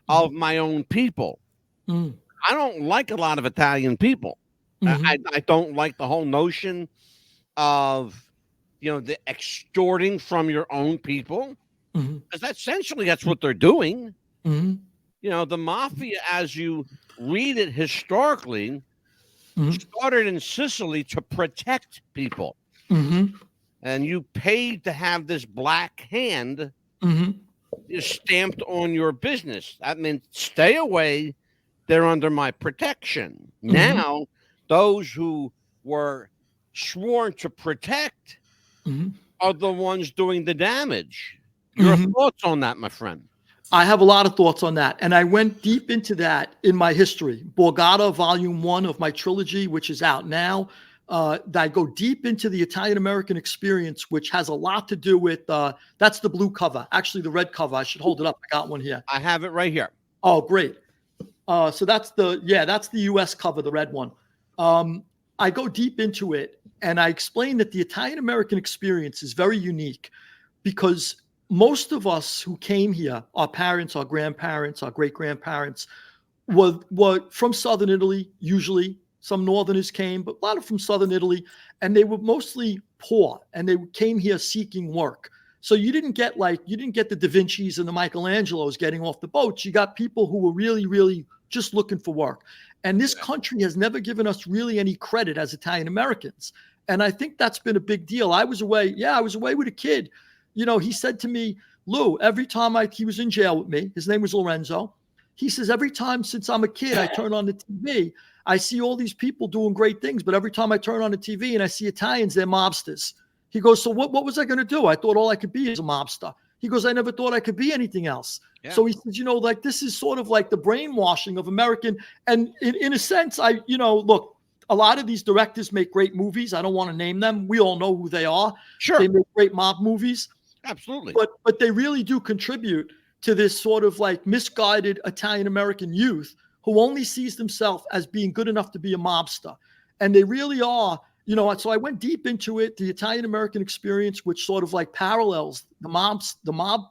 of my own people. I don't like a lot of Italian people. I don't like the whole notion of, the extorting from your own people. Because essentially that's what they're doing. The mafia, as you read it historically, started in Sicily to protect people. And you paid to have this black hand stamped on your business. That meant stay away. They're under my protection. Now, those who were sworn to protect are the ones doing the damage. Your thoughts on that, my friend? I have a lot of thoughts on that. And I went deep into that in my history. Borgata, Volume 1 of my trilogy, which is out now. I go deep into the Italian-American experience, which has a lot to do with, that's the blue cover. Actually, the red cover. I should hold it up. I got one here. I have it right here. Oh, great. So that's the U.S. cover, the red one. I go deep into it, and I explain that the Italian-American experience is very unique because most of us who came here, our parents, our grandparents, our great-grandparents, were from Southern Italy, usually. Some Northerners came, but a lot of from Southern Italy, and they were mostly poor, and they came here seeking work. So you didn't get the Da Vinci's and the Michelangelos getting off the boats. You got people who were really, really just looking for work. And this country has never given us really any credit as Italian Americans. And I think that's been a big deal. I was away with a kid. He said to me, Lou, every time he was in jail with me, his name was Lorenzo. He says, every time since I'm a kid, I turn on the TV, I see all these people doing great things. But every time I turn on the TV and I see Italians, they're mobsters. He goes, so what was I going to do? I thought all I could be is a mobster. He goes, I never thought I could be anything else. Yeah. So he says, this is sort of like the brainwashing of American. And in a sense, look, a lot of these directors make great movies. I don't want to name them. We all know who they are. Sure. They make great mob movies. Absolutely. But they really do contribute to this sort of like misguided Italian-American youth who only sees themselves as being good enough to be a mobster. And they really are, so I went deep into it, the Italian-American experience, which sort of like parallels the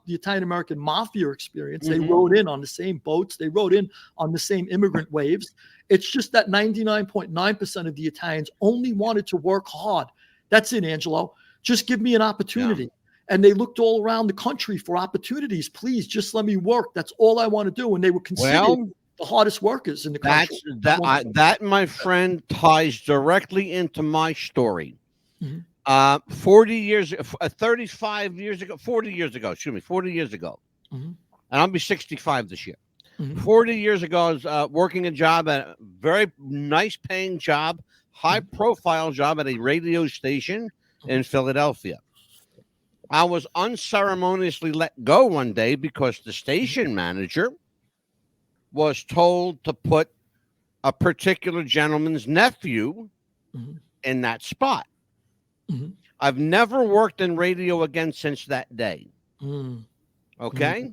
Italian-American mafia experience. They rode in on the same boats. They rode in on the same immigrant waves. It's just that 99.9% of the Italians only wanted to work hard. That's it, Angelo. Just give me an opportunity. Yeah. And they looked all around the country for opportunities. Please, just let me work. That's all I want to do. And they were considered the hardest workers in the country. That, my friend, ties directly into my story. 40 years ago, 40 years ago. And I'll be 65 this year. 40 years ago, I was working a job at a very nice paying job, high profile job at a radio station in Philadelphia. I was unceremoniously let go one day because the station manager was told to put a particular gentleman's nephew in that spot. I've never worked in radio again since that day. Okay?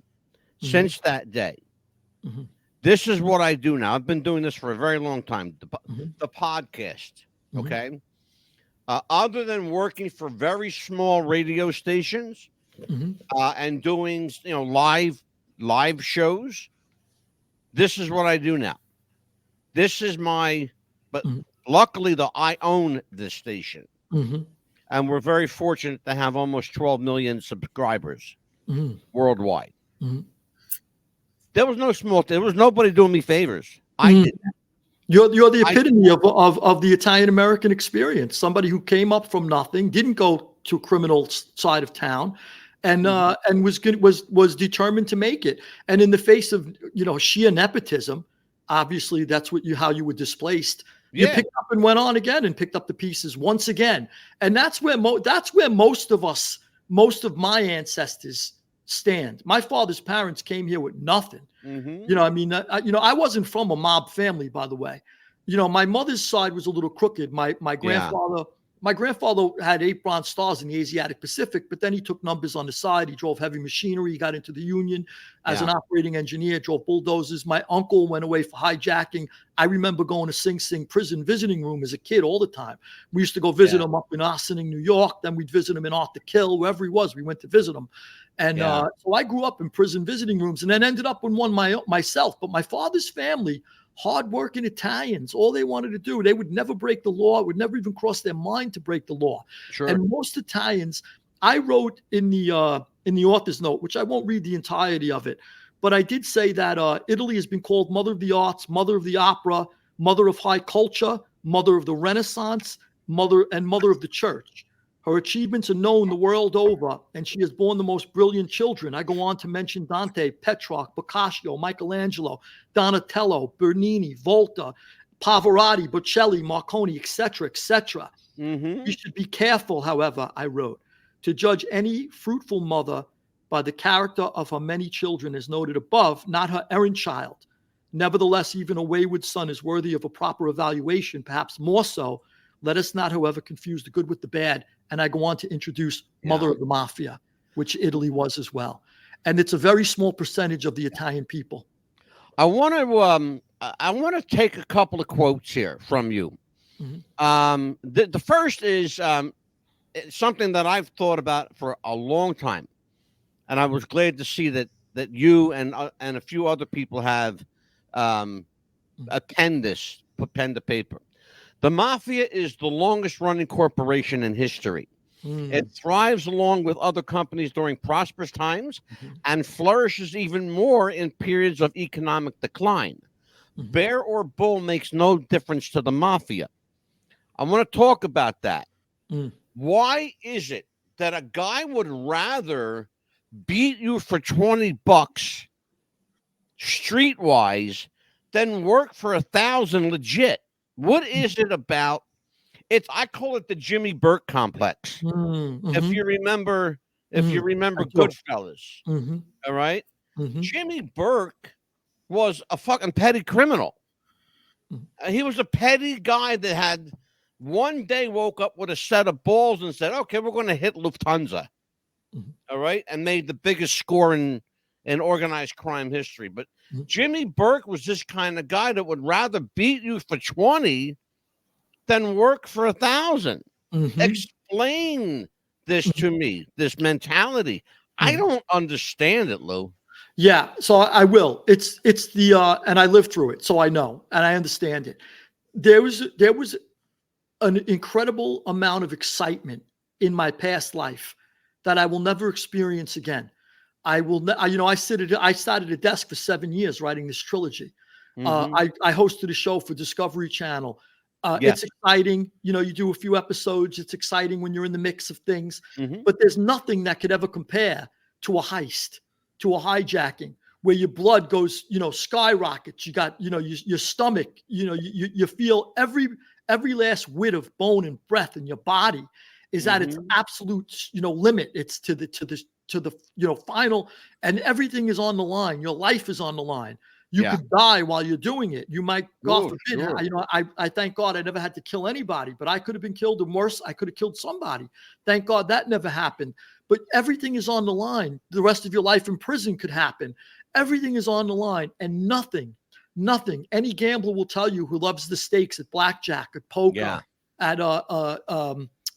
Since that day. This is what I do now. I've been doing this for a very long time. The podcast. Okay? Other than working for very small radio stations and doing live shows, this is what I do now. This is but luckily I own this station. And we're very fortunate to have almost 12 million subscribers worldwide. There was no small. There was nobody doing me favors. I did. You're the epitome of the Italian American experience. Somebody who came up from nothing, didn't go to a criminal side of town, and was determined to make it. And in the face of sheer nepotism, obviously that's how you were displaced. You picked up and went on again and picked up the pieces once again. And that's where most of my ancestors stand. My father's parents came here with nothing. I wasn't from a mob family, by the way. My mother's side was a little crooked. My grandfather had 8 Bronze Stars in the Asiatic Pacific, but then he took numbers on the side. He drove heavy machinery. He got into the Union as an operating engineer, drove bulldozers. My uncle went away for hijacking. I remember going to Sing Sing prison visiting room as a kid all the time. We used to go visit him up in Ossining, New York. Then we'd visit him in Arthur Kill, wherever he was. We went to visit him. And so I grew up in prison visiting rooms and then ended up in one myself. But my father's family, hardworking Italians, all they wanted to do, they would never break the law. It would never even cross their mind to break the law. Sure. And most Italians, I wrote in the author's note, which I won't read the entirety of it, but I did say that Italy has been called mother of the arts, mother of the opera, mother of high culture, mother of the Renaissance, mother of the church. Her achievements are known the world over, and she has borne the most brilliant children. I go on to mention Dante, Petrarch, Boccaccio, Michelangelo, Donatello, Bernini, Volta, Pavarotti, Bocelli, Marconi, etc., etc. You should be careful, however, I wrote, to judge any fruitful mother by the character of her many children, as noted above, not her errant child. Nevertheless, even a wayward son is worthy of a proper evaluation, perhaps more so. Let us not, however, confuse the good with the bad. And I go on to introduce Mother of the Mafia, which Italy was as well. And it's a very small percentage of the Italian people. I want to take a couple of quotes here from you. The first is something that I've thought about for a long time, and I was glad to see that you and a few other people have penned this, put pen to paper. The Mafia is the longest running corporation in history. It thrives along with other companies during prosperous times and flourishes even more in periods of economic decline. Bear or bull makes no difference to the Mafia. I want to talk about that. Why is it that a guy would rather beat you for $20 streetwise than work for 1,000 legit? What is it about? I call it the Jimmy Burke complex. If you remember Goodfellas, all right? Jimmy Burke was a fucking petty criminal. He was a petty guy that had one day woke up with a set of balls and said, okay, we're going to hit Lufthansa. All right. And made the biggest score in organized crime history. But Jimmy Burke was this kind of guy that would rather beat you for 20 than work for 1,000. Explain this to me, this mentality. I don't understand it, Lou. Yeah, so I will. It's the and I lived through it, so I know and I understand it. There was an incredible amount of excitement in my past life that I will never experience again. I sat at a desk for 7 years writing this trilogy. I hosted a show for Discovery Channel. It's exciting. You do a few episodes. It's exciting when you're in the mix of things, but there's nothing that could ever compare to a heist, to a hijacking, where your blood goes, skyrockets. You got, your stomach, you feel every last whit of bone and breath in your body is at its absolute, limit. It's to the final, and everything is on the line. Your life is on the line. You could die while you're doing it. You might, God forbid. Sure. I thank God I never had to kill anybody, but I could have been killed, and worse, I could have killed somebody. Thank God that never happened. But everything is on the line. The rest of your life in prison could happen. Everything is on the line, and nothing. Any gambler will tell you who loves the stakes at blackjack, at poker, at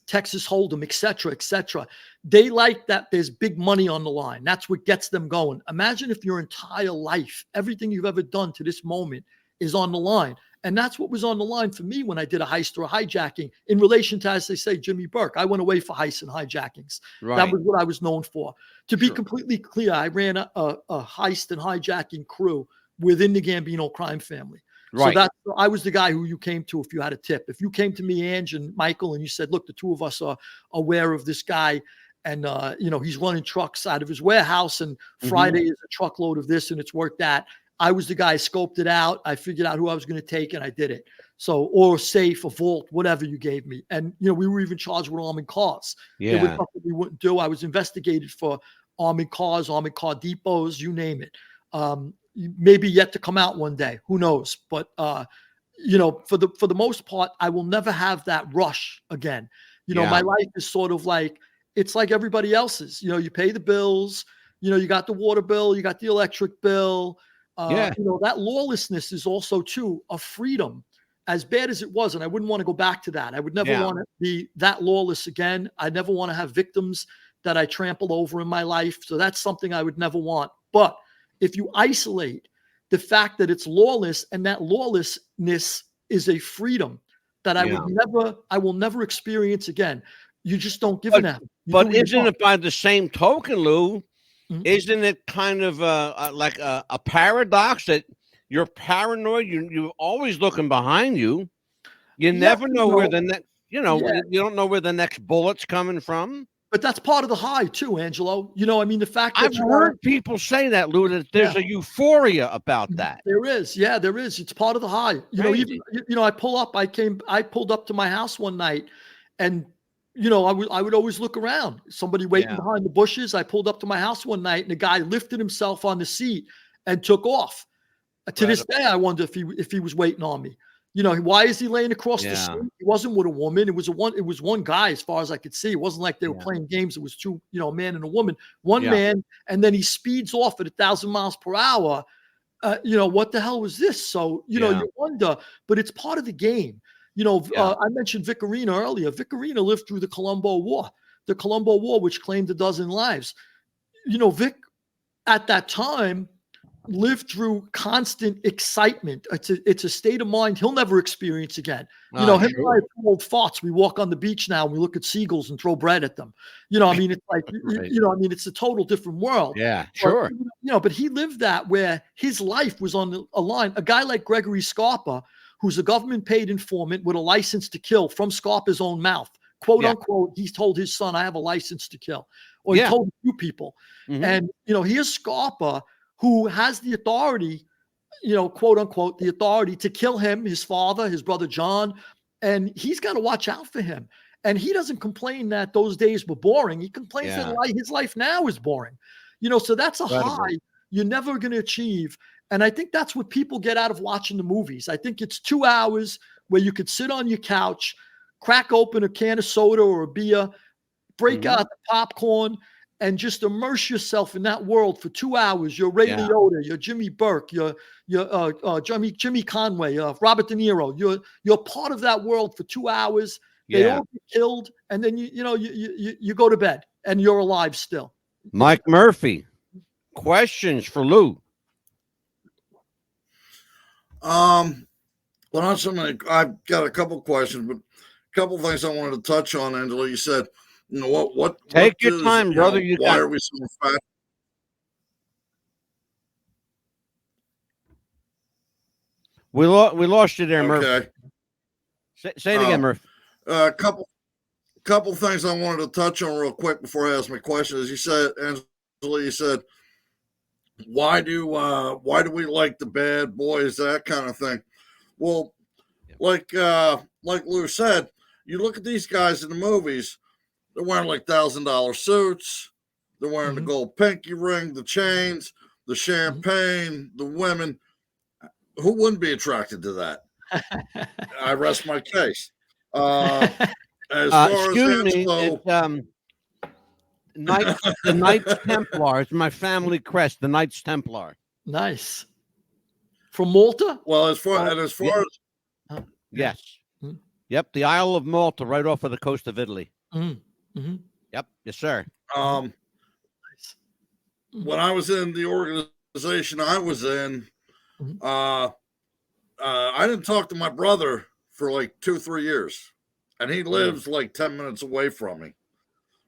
Texas Hold'em, etc. They like that there's big money on the line. That's what gets them going. Imagine if your entire life, everything you've ever done to this moment is on the line. And that's what was on the line for me when I did a heist or a hijacking in relation to, as they say, Jimmy Burke. I went away for heists and hijackings. Right. That was what I was known for. To be completely clear, I ran a heist and hijacking crew within the Gambino crime family. Right. So I was the guy who you came to if you had a tip. If you came to me, Ange and Michael, and you said, look, the two of us are aware of this guy, and he's running trucks out of his warehouse, and Friday is a truckload of this and it's worth that. I was the guy, scoped it out. I figured out who I was going to take, and I did it. So, or a safe, a vault, whatever you gave me. And, we were even charged with arming cars. Yeah. It was something we wouldn't do. I was investigated for arming cars, arming car depots, you name it. Maybe yet to come out one day, who knows? But, for the most part, I will never have that rush again. My life is sort of like, it's like everybody else's. You pay the bills, you got the water bill, you got the electric bill. That lawlessness is also too a freedom, as bad as it was. And I wouldn't want to go back to that. I would never want to be that lawless again. I never want to have victims that I trample over in my life. So that's something I would never want. But if you isolate the fact that it's lawless, and that lawlessness is a freedom that I will never experience again. You just don't give an F. But isn't it by the same token, Lou? Isn't it kind of like a paradox that you're paranoid? You're always looking behind you. You never know where the next, you don't know where the next bullet's coming from. But that's part of the high too, Angelo. The fact that I've heard people say that, Lou, that there's a euphoria about that. There is. Yeah, there is. It's part of the high. I pulled up to my house one night, and I would always look around. Somebody waiting behind the bushes. I pulled up to my house one night, and the guy lifted himself on the seat and took off. To this day, I wonder if he was waiting on me. Why is he laying across the street? He wasn't with a woman. It was one guy, as far as I could see. It wasn't like they were playing games. It was two, a man and a woman. One man, and then he speeds off at 1,000 miles per hour. What the hell was this? So you wonder, but it's part of the game. I mentioned Vic Arena earlier. Vic Arena lived through the Colombo War, which claimed 12 lives. Vic at that time lived through constant excitement. It's a state of mind he'll never experience again. Him and I are old farts. We walk on the beach now and we look at seagulls and throw bread at them. It's like, it's a total different world. Yeah, sure. But he lived that where his life was on a line. A guy like Gregory Scarpa, who's a government-paid informant with a license to kill from Scarpa's own mouth, quote unquote, he told his son, I have a license to kill. Or he told a few people. And, here's Scarpa, who has the authority, quote unquote, the authority to kill him, his father, his brother John, and he's got to watch out for him. And he doesn't complain that those days were boring. He complains that his life now is boring. So that's a high you're never going to achieve. And I think that's what people get out of watching the movies. I think it's 2 hours where you could sit on your couch, crack open a can of soda or a beer, break out the popcorn, and just immerse yourself in that world for 2 hours. You're Ray Liotta, you're Jimmy Burke, you're Jimmy Conway, Robert De Niro. You're part of that world for 2 hours. They all get killed, and then you go to bed, and you're alive still. Mike Murphy, questions for Lou? Well, not so many. I've got a couple questions, but a couple things I wanted to touch on, Angela. You said, what take your time, brother. Why are we so fat? We lost you there, Murphy. Okay. Say it again, Murphy. A couple things I wanted to touch on real quick before I ask my question. As you said, Angela, you said, why do we like the bad boys, that kind of thing? Well, like Lou said, you look at these guys in the movies, they're wearing like $1,000 suits, they're wearing the gold pinky ring, the chains, the champagne, the women. Who wouldn't be attracted to that? I rest my case. As far excuse as me, Angelo, the Knights Templar. It's my family crest, the Knights Templar. Nice. From Malta? Well, as far as yes. Yep, the Isle of Malta, right off of the coast of Italy. Yep, yes, sir. When I was in the organization I was in, I didn't talk to my brother for like 2-3 years, and he lives like 10 minutes away from me.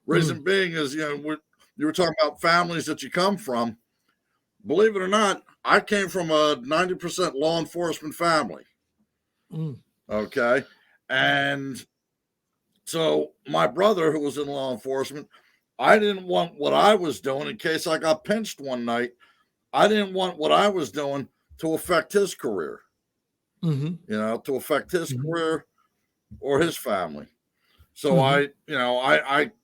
Reason being is, you were talking about families that you come from. Believe it or not, I came from a 90% law enforcement family. Okay. And so my brother, who was in law enforcement, I didn't want what I was doing in case I got pinched one night. I didn't want what I was doing to affect his career, to affect his career or his family. So I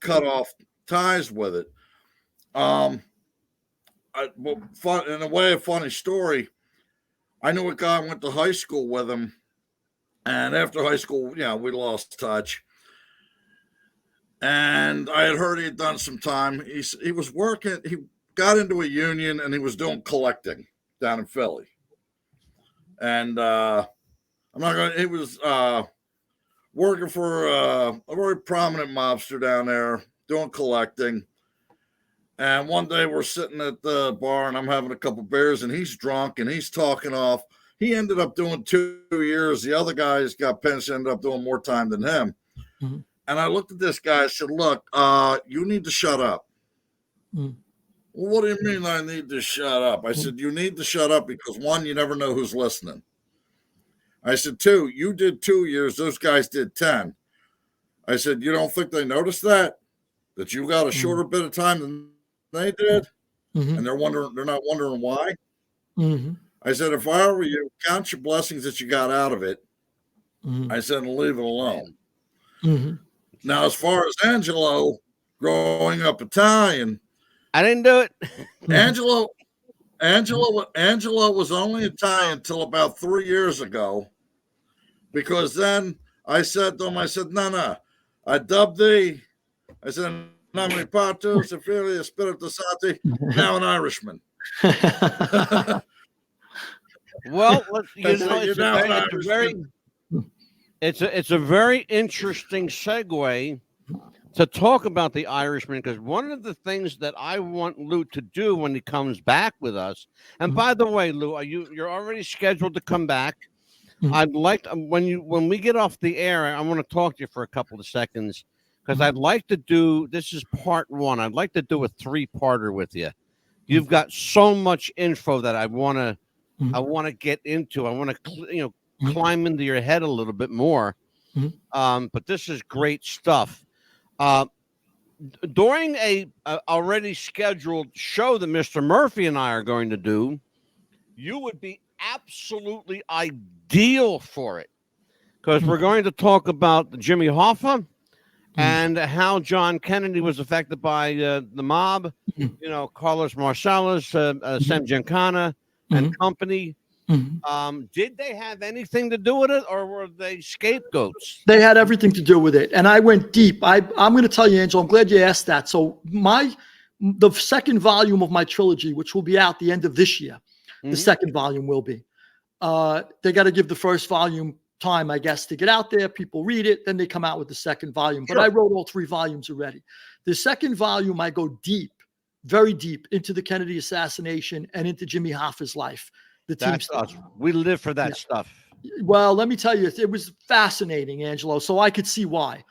cut off ties with it. In a way, a funny story. I knew a guy, went to high school with him, and after high school, we lost touch. And I had heard he had done some time. He was working. He got into a union, and he was doing collecting down in Philly. And he was working for a very prominent mobster down there, doing collecting. And one day we're sitting at the bar, and I'm having a couple beers, and he's drunk, and he's talking off. He ended up doing 2 years. The other guys got pinched, ended up doing more time than him. And I looked at this guy. I said, "Look, you need to shut up." Well, what do you mean I need to shut up? I said, "You need to shut up because, one, you never know who's listening." I said, "Two, you did 2 years. Those guys did 10. I said, "You don't think they noticed that you got a shorter bit of time than they did?" And they're not wondering why. I said, "If I were you, count your blessings that you got out of it." I said, "And leave it alone." Now, as far as Angelo growing up Italian, I didn't do it. Angelo was only Italian till about 3 years ago, because then I said to him, no, I dubbed thee. I said, "Nomine Patris et Filii et Spiritus Sancti," now an Irishman. Well, it's a very interesting segue to talk about the Irishman, because one of the things that I want Lou to do when he comes back with us, and by the way, Lou, you're already scheduled to come back. I'd like to, when we get off the air, I want to talk to you for a couple of seconds, because I'd like to do, this is part one. I'd like to do a 3-parter with you. You've got so much info that I want to get into. I want to climb into your head a little bit more. But this is great stuff. During a already scheduled show that Mr. Murphy and I are going to do, you would be absolutely ideal for it, because we're going to talk about Jimmy Hoffa and how John Kennedy was affected by the mob, Carlos Marcellus, Sam Giancana and company. Did they have anything to do with it, or were they scapegoats? They had everything to do with it, and I went deep. I'm going to tell you, Angel, I'm glad you asked that. So the second volume of my trilogy, which will be out the end of this year, the second volume will be. They got to give the first volume time, I guess, to get out there. People read it, then they come out with the second volume. But I wrote all 3 volumes already. The second volume, I go deep, very deep into the Kennedy assassination and into Jimmy Hoffa's life. That's us. We live for that stuff. Well, let me tell you, it was fascinating, Angelo. So I could see why.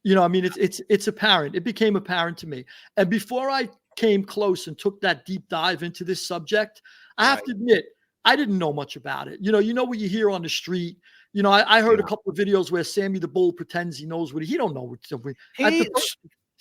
It's apparent. It became apparent to me. And before I came close and took that deep dive into this subject, I have to admit, I didn't know much about it. You know what you hear on the street. I heard a couple of videos where Sammy the Bull pretends he knows what he don't know.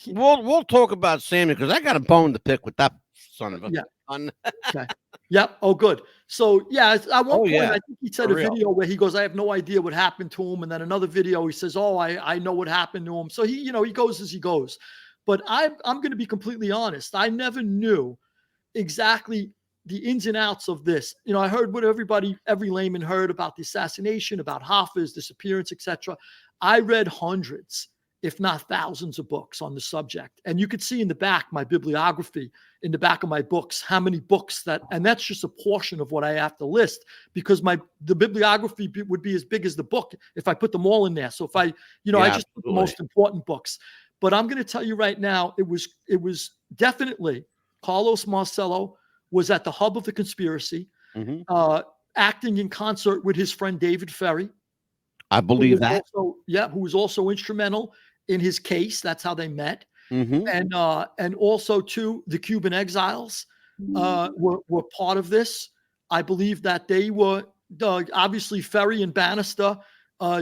We'll talk about Sammy, because I got a bone to pick with that son of a gun. Okay. Yep. Oh, good. So at one point, I think he said a video where he goes, "I have no idea what happened to him," and then another video he says, "Oh, I know what happened to him." So he goes as he goes. But I'm going to be completely honest. I never knew exactly the ins and outs of this. I heard what every layman heard about the assassination, about Hoffa's disappearance, etc. I read hundreds, if not thousands, of books on the subject. And you could see in the back, my bibliography, in the back of my books, how many books and that's just a portion of what I have to list, because the bibliography would be as big as the book if I put them all in there. So if I just put the most important books. But I'm going to tell you right now, it was definitely Carlos Marcello was at the hub of the conspiracy. acting in concert with his friend David Ferry. I believe that. Also, who was also instrumental in his case. That's how they met. Mm-hmm. And also too, the Cuban exiles were part of this. I believe that they were obviously Ferry and Bannister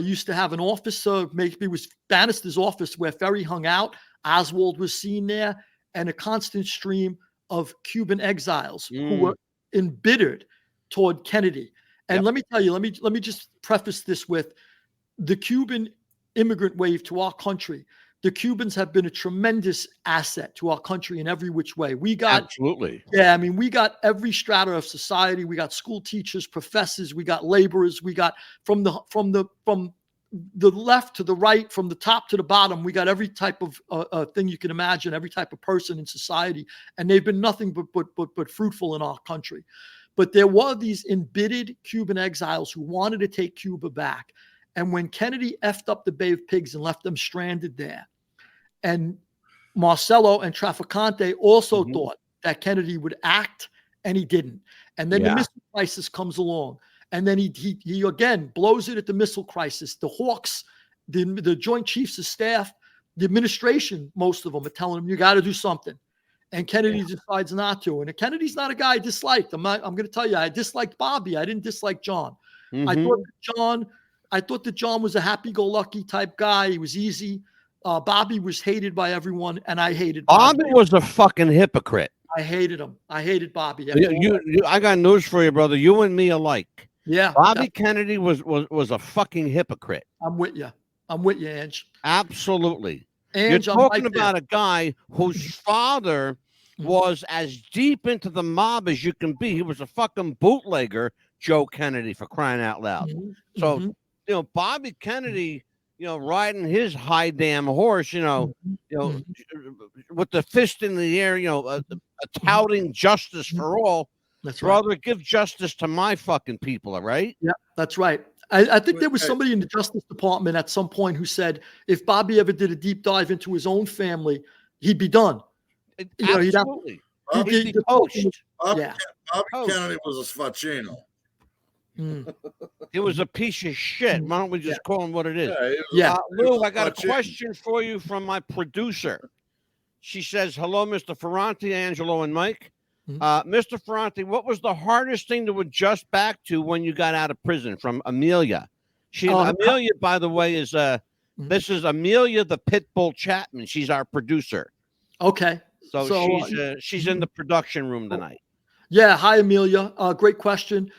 used to have an office. Maybe it was Bannister's office where Ferry hung out. Oswald was seen there, and a constant stream of Cuban exiles who were embittered toward Kennedy. And let me tell you, let me just preface this with the Cuban immigrant wave to our country. The Cubans have been a tremendous asset to our country in every which way. We got absolutely. Yeah, I mean, we got every strata of society. We got school teachers, professors, we got laborers, we got from the left to the right, from the top to the bottom, we got every type of thing you can imagine, every type of person in society, and they've been nothing but fruitful in our country. But there were these embittered Cuban exiles who wanted to take Cuba back. And when Kennedy effed up the Bay of Pigs and left them stranded there, and Marcello and Trafficante also thought that Kennedy would act, and he didn't. And then the missile crisis comes along, and then he again blows it at the missile crisis. The Hawks, the Joint Chiefs of Staff, the administration, most of them are telling him, you got to do something. And Kennedy decides not to. And Kennedy's not a guy I disliked. I'm going to tell you, I disliked Bobby. I didn't dislike John. I thought that John was a happy-go-lucky type guy. He was easy. Bobby was hated by everyone, and I hated Bobby. Bobby was a fucking hypocrite. I hated him. I hated Bobby. I got news for you, brother. You and me alike. Yeah. Bobby Kennedy was a fucking hypocrite. I'm with you. I'm with you, Ange. Absolutely. Ange, you're talking about a guy whose father was as deep into the mob as you can be. He was a fucking bootlegger, Joe Kennedy, for crying out loud. So, Bobby Kennedy, riding his high damn horse, with the fist in the air, touting justice for all. That's brother, right. give justice to my fucking people, all right? Yeah, that's right. I think there was somebody in the Justice Department at some point who said if Bobby ever did a deep dive into his own family, he'd be done. Absolutely. Bobby Yeah. Kennedy was a Sfacino. It was a piece of shit. Why don't we just call him what it is? Lou, I got a question for you from my producer. She says, hello, Mr. Ferrante, Angelo, and Mike. Mr. Ferrante, what was the hardest thing to adjust back to when you got out of prison? From Amelia. Amelia, by the way, is this is Amelia the Pitbull Chapman. She's our producer. Okay. So she's in the production room tonight. Yeah. Hi, Amelia. Great question.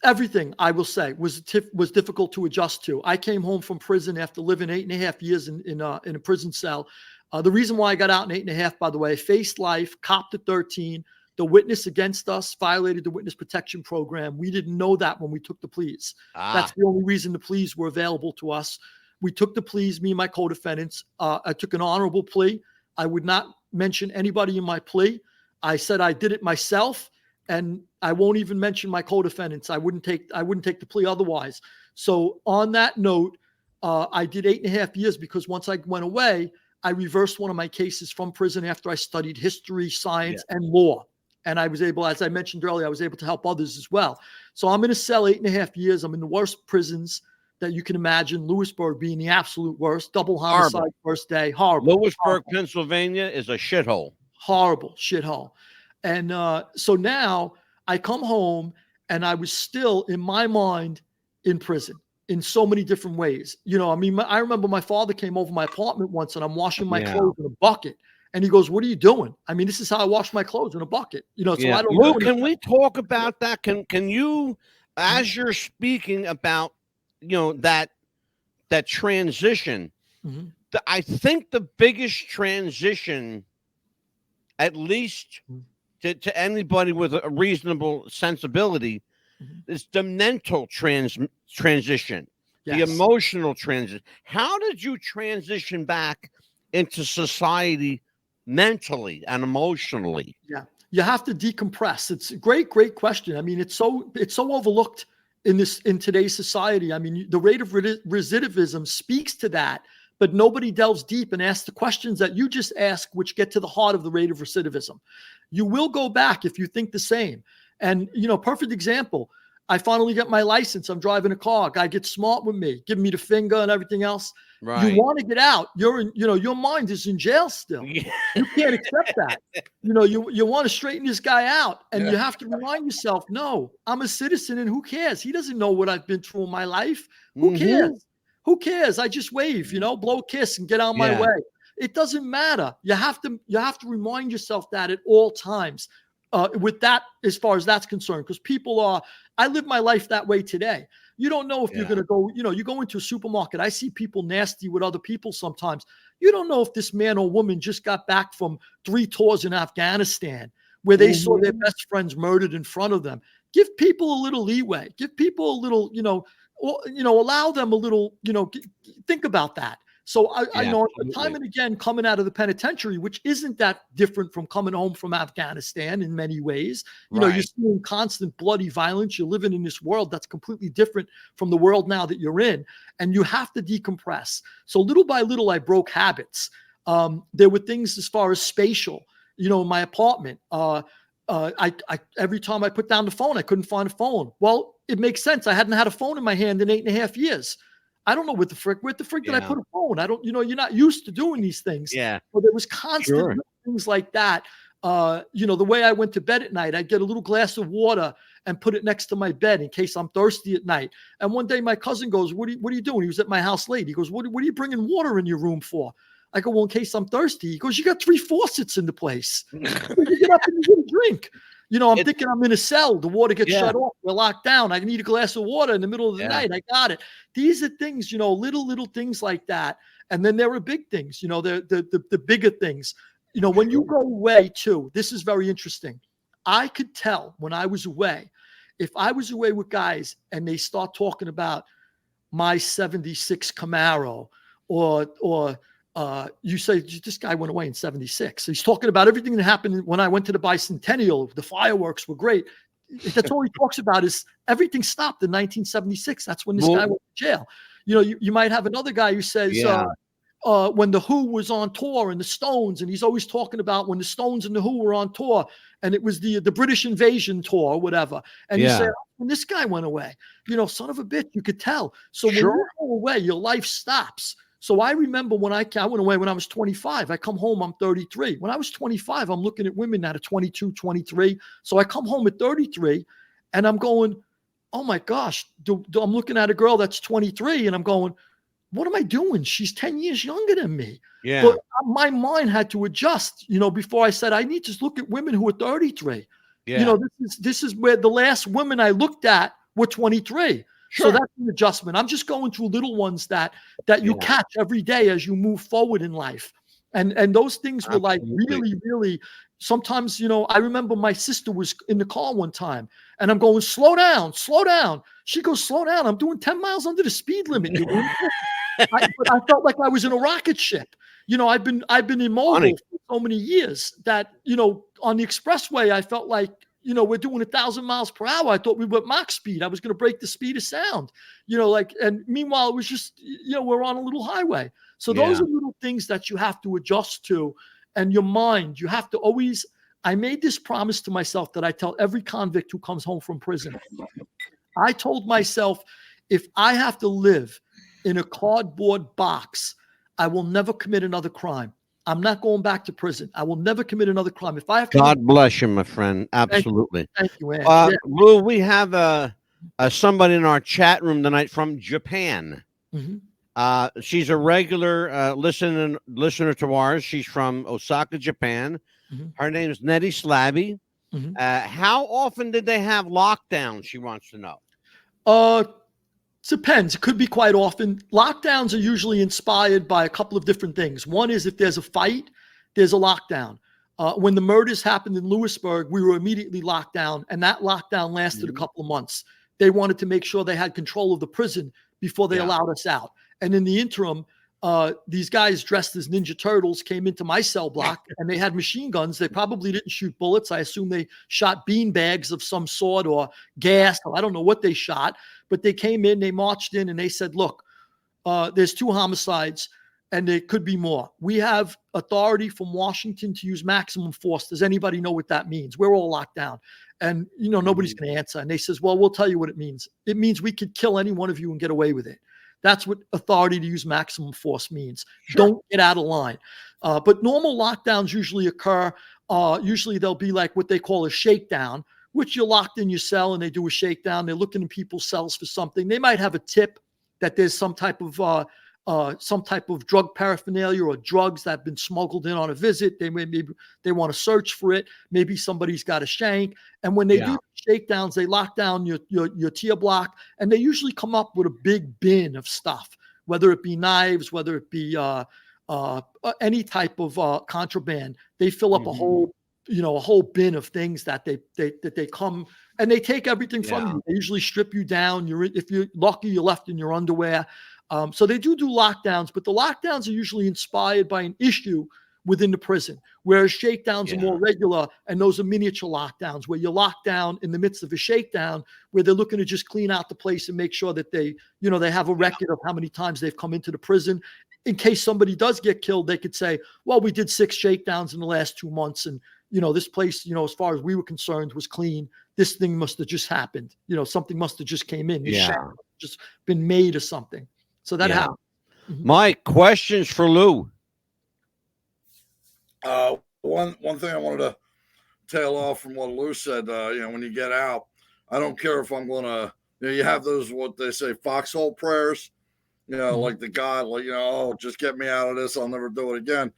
Everything, I will say, was difficult to adjust to. I came home from prison after living 8.5 years in a prison cell. The reason why I got out in 8.5, by the way, faced life, copped at 13. The witness against us violated the witness protection program. We didn't know that when we took the pleas. That's the only reason the pleas were available to us. We took the pleas, me and my co-defendants. I took an honorable plea. I would not mention anybody in my plea. I said I did it myself. And I won't even mention my co-defendants. I wouldn't take the plea otherwise. So on that note, I did 8.5 years because once I went away, I reversed one of my cases from prison after I studied history, science, and law. And I was able, as I mentioned earlier, I was able to help others as well. So I'm in a cell 8.5 years. I'm in the worst prisons that you can imagine. Lewisburg being the absolute worst. Double homicide first day. Horrible. Lewisburg, Pennsylvania is a shithole. Horrible shithole. And so now I come home and I was still, in my mind, in prison in so many different ways. I remember my father came over my apartment once and I'm washing my clothes in a bucket. And he goes, what are you doing? I mean, this is how I wash my clothes, in a bucket. So I don't know. Lou, can we talk about that? Can you, as you're speaking about, that transition, I think the biggest transition, at least to anybody with a reasonable sensibility, is the mental transition, the emotional transition. How did you transition back into society mentally and emotionally? Yeah, you have to decompress. It's a great question. I mean, it's so overlooked in today's society. I mean, the rate of recidivism speaks to that, but nobody delves deep and asks the questions that you just asked, which get to the heart of the rate of recidivism. You will go back if you think the same. And, perfect example. I finally get my license. I'm driving a car. Guy gets smart with me, giving me the finger and everything else. Right. You want to get out. You're in, your mind is in jail still. Yeah. You can't accept that. You want to straighten this guy out, and you have to remind yourself, no, I'm a citizen, and who cares? He doesn't know what I've been through in my life. Who cares? Who cares? I just wave, blow a kiss and get on my way. It doesn't matter. You have to remind yourself that at all times. With that, as far as that's concerned, because I live my life that way today. You don't know if you're going to go, you go into a supermarket. I see people nasty with other people sometimes. You don't know if this man or woman just got back from 3 tours in Afghanistan where they saw their best friends murdered in front of them. Give people a little leeway. Give people a little, allow them a little, think about that. So I know time and again, coming out of the penitentiary, which isn't that different from coming home from Afghanistan in many ways. You're seeing constant bloody violence. You're living in this world that's completely different from the world now that you're in, and you have to decompress. So little by little, I broke habits. There were things as far as spatial, in my apartment. I every time I put down the phone, I couldn't find a phone. Well, it makes sense. I hadn't had a phone in my hand in 8.5 years. I don't know where the frick did I put a phone? I don't, you're not used to doing these things. Yeah. But there was constant things like that. The way I went to bed at night, I'd get a little glass of water and put it next to my bed in case I'm thirsty at night. And one day my cousin goes, what are you doing? He was at my house late. He goes, what are you bringing water in your room for? I go, well, in case I'm thirsty. He goes, you got 3 faucets in the place. You get up and you get a drink. I'm thinking I'm in a cell. The water gets shut off. We're locked down. I need a glass of water in the middle of the night. I got it. These are things, little things like that. And then there are big things, the bigger things. When you go away too, this is very interesting. I could tell when I was away, if I was away with guys and they start talking about my 76 Camaro or you say, this guy went away in 76. He's talking about everything that happened when I went to the bicentennial. The fireworks were great. That's all he talks about is everything stopped in 1976. That's when this guy went to jail. You might have another guy who says, when the Who was on tour and the Stones, and he's always talking about when the Stones and the Who were on tour, and it was the British invasion tour or whatever. And you say, when this guy went away, son of a bitch, you could tell. So when you go away, your life stops. So I remember when I went away when I was 25. I come home, I'm 33. When I was 25, I'm looking at women that are 22, 23. So I come home at 33 and I'm going, oh my gosh, I'm looking at a girl that's 23 and I'm going, what am I doing? She's 10 years younger than me. Yeah. But my mind had to adjust, before I said, I need to look at women who are 33. Yeah. This is where the last women I looked at were 23. Sure. So that's an adjustment. I'm just going through little ones that you catch every day as you move forward in life. And those things were like really, really, sometimes, I remember my sister was in the car one time and I'm going, slow down. She goes, slow down. I'm doing 10 miles under the speed limit. But I felt like I was in a rocket ship. I've been immobile for so many years that, on the expressway, I felt like, we're doing 1,000 miles per hour. I thought we were at Mach speed. I was going to break the speed of sound, and meanwhile, it was just, we're on a little highway. So those are little things that you have to adjust to. And your mind, you have to always, I made this promise to myself that I tell every convict who comes home from prison. I told myself, if I have to live in a cardboard box, I will never commit another crime. I'm not going back to prison. I will never commit another crime. If I have to, God bless you, my friend. Absolutely. Thank you, Ann. Lou, we have somebody in our chat room tonight from Japan. Mm-hmm. She's a regular listener to ours. She's from Osaka, Japan. Mm-hmm. Her name is Nettie Slabby. Mm-hmm. How often did they have lockdowns? She wants to know. Depends. It could be quite often. Lockdowns are usually inspired by a couple of different things. One is if there's a fight, there's a lockdown. When the murders happened in Lewisburg, we were immediately locked down, and that lockdown lasted a couple of months. They wanted to make sure they had control of the prison before they allowed us out. And in the interim, these guys dressed as Ninja Turtles came into my cell block, and they had machine guns. They probably didn't shoot bullets. I assume they shot bean bags of some sort or gas. I don't know what they shot. But they came in, they marched in, and they said, look, there's 2 homicides. and there could be more. We have authority from Washington to use maximum force. Does anybody know what that means? We're all locked down. And, nobody's going to answer. And they says, well, we'll tell you what it means. It means we could kill any one of you and get away with it. That's what authority to use maximum force means. Sure. Don't get out of line. But normal lockdowns usually occur. Usually there'll be like what they call a shakedown, which you're locked in your cell and they do a shakedown. They're looking in people's cells for something. They might have a tip that there's some type of drug paraphernalia or drugs that have been smuggled in on a visit. Maybe they want to search for it. Maybe somebody's got a shank. And when they do shakedowns, they lock down your tier block, and they usually come up with a big bin of stuff, whether it be knives, whether it be any type of contraband. They fill up a whole bin of things that they come and they take everything from you. They usually strip you down. If you're lucky, you're left in your underwear. So they do lockdowns, but the lockdowns are usually inspired by an issue within the prison, whereas shakedowns are more regular, and those are miniature lockdowns where you're locked down in the midst of a shakedown where they're looking to just clean out the place and make sure that they have a record of how many times they've come into the prison. In case somebody does get killed, they could say, well, we did 6 shakedowns in the last 2 months, and this place, as far as we were concerned, was clean. This thing must have just happened. Something must have just came in. This shadow just been made or something. So that happened. Mike, questions for Lou? One thing I wanted to tail off from what Lou said, when you get out, I don't care if I'm going to, you have those, what they say, foxhole prayers, like the God, oh, just get me out of this. I'll never do it again.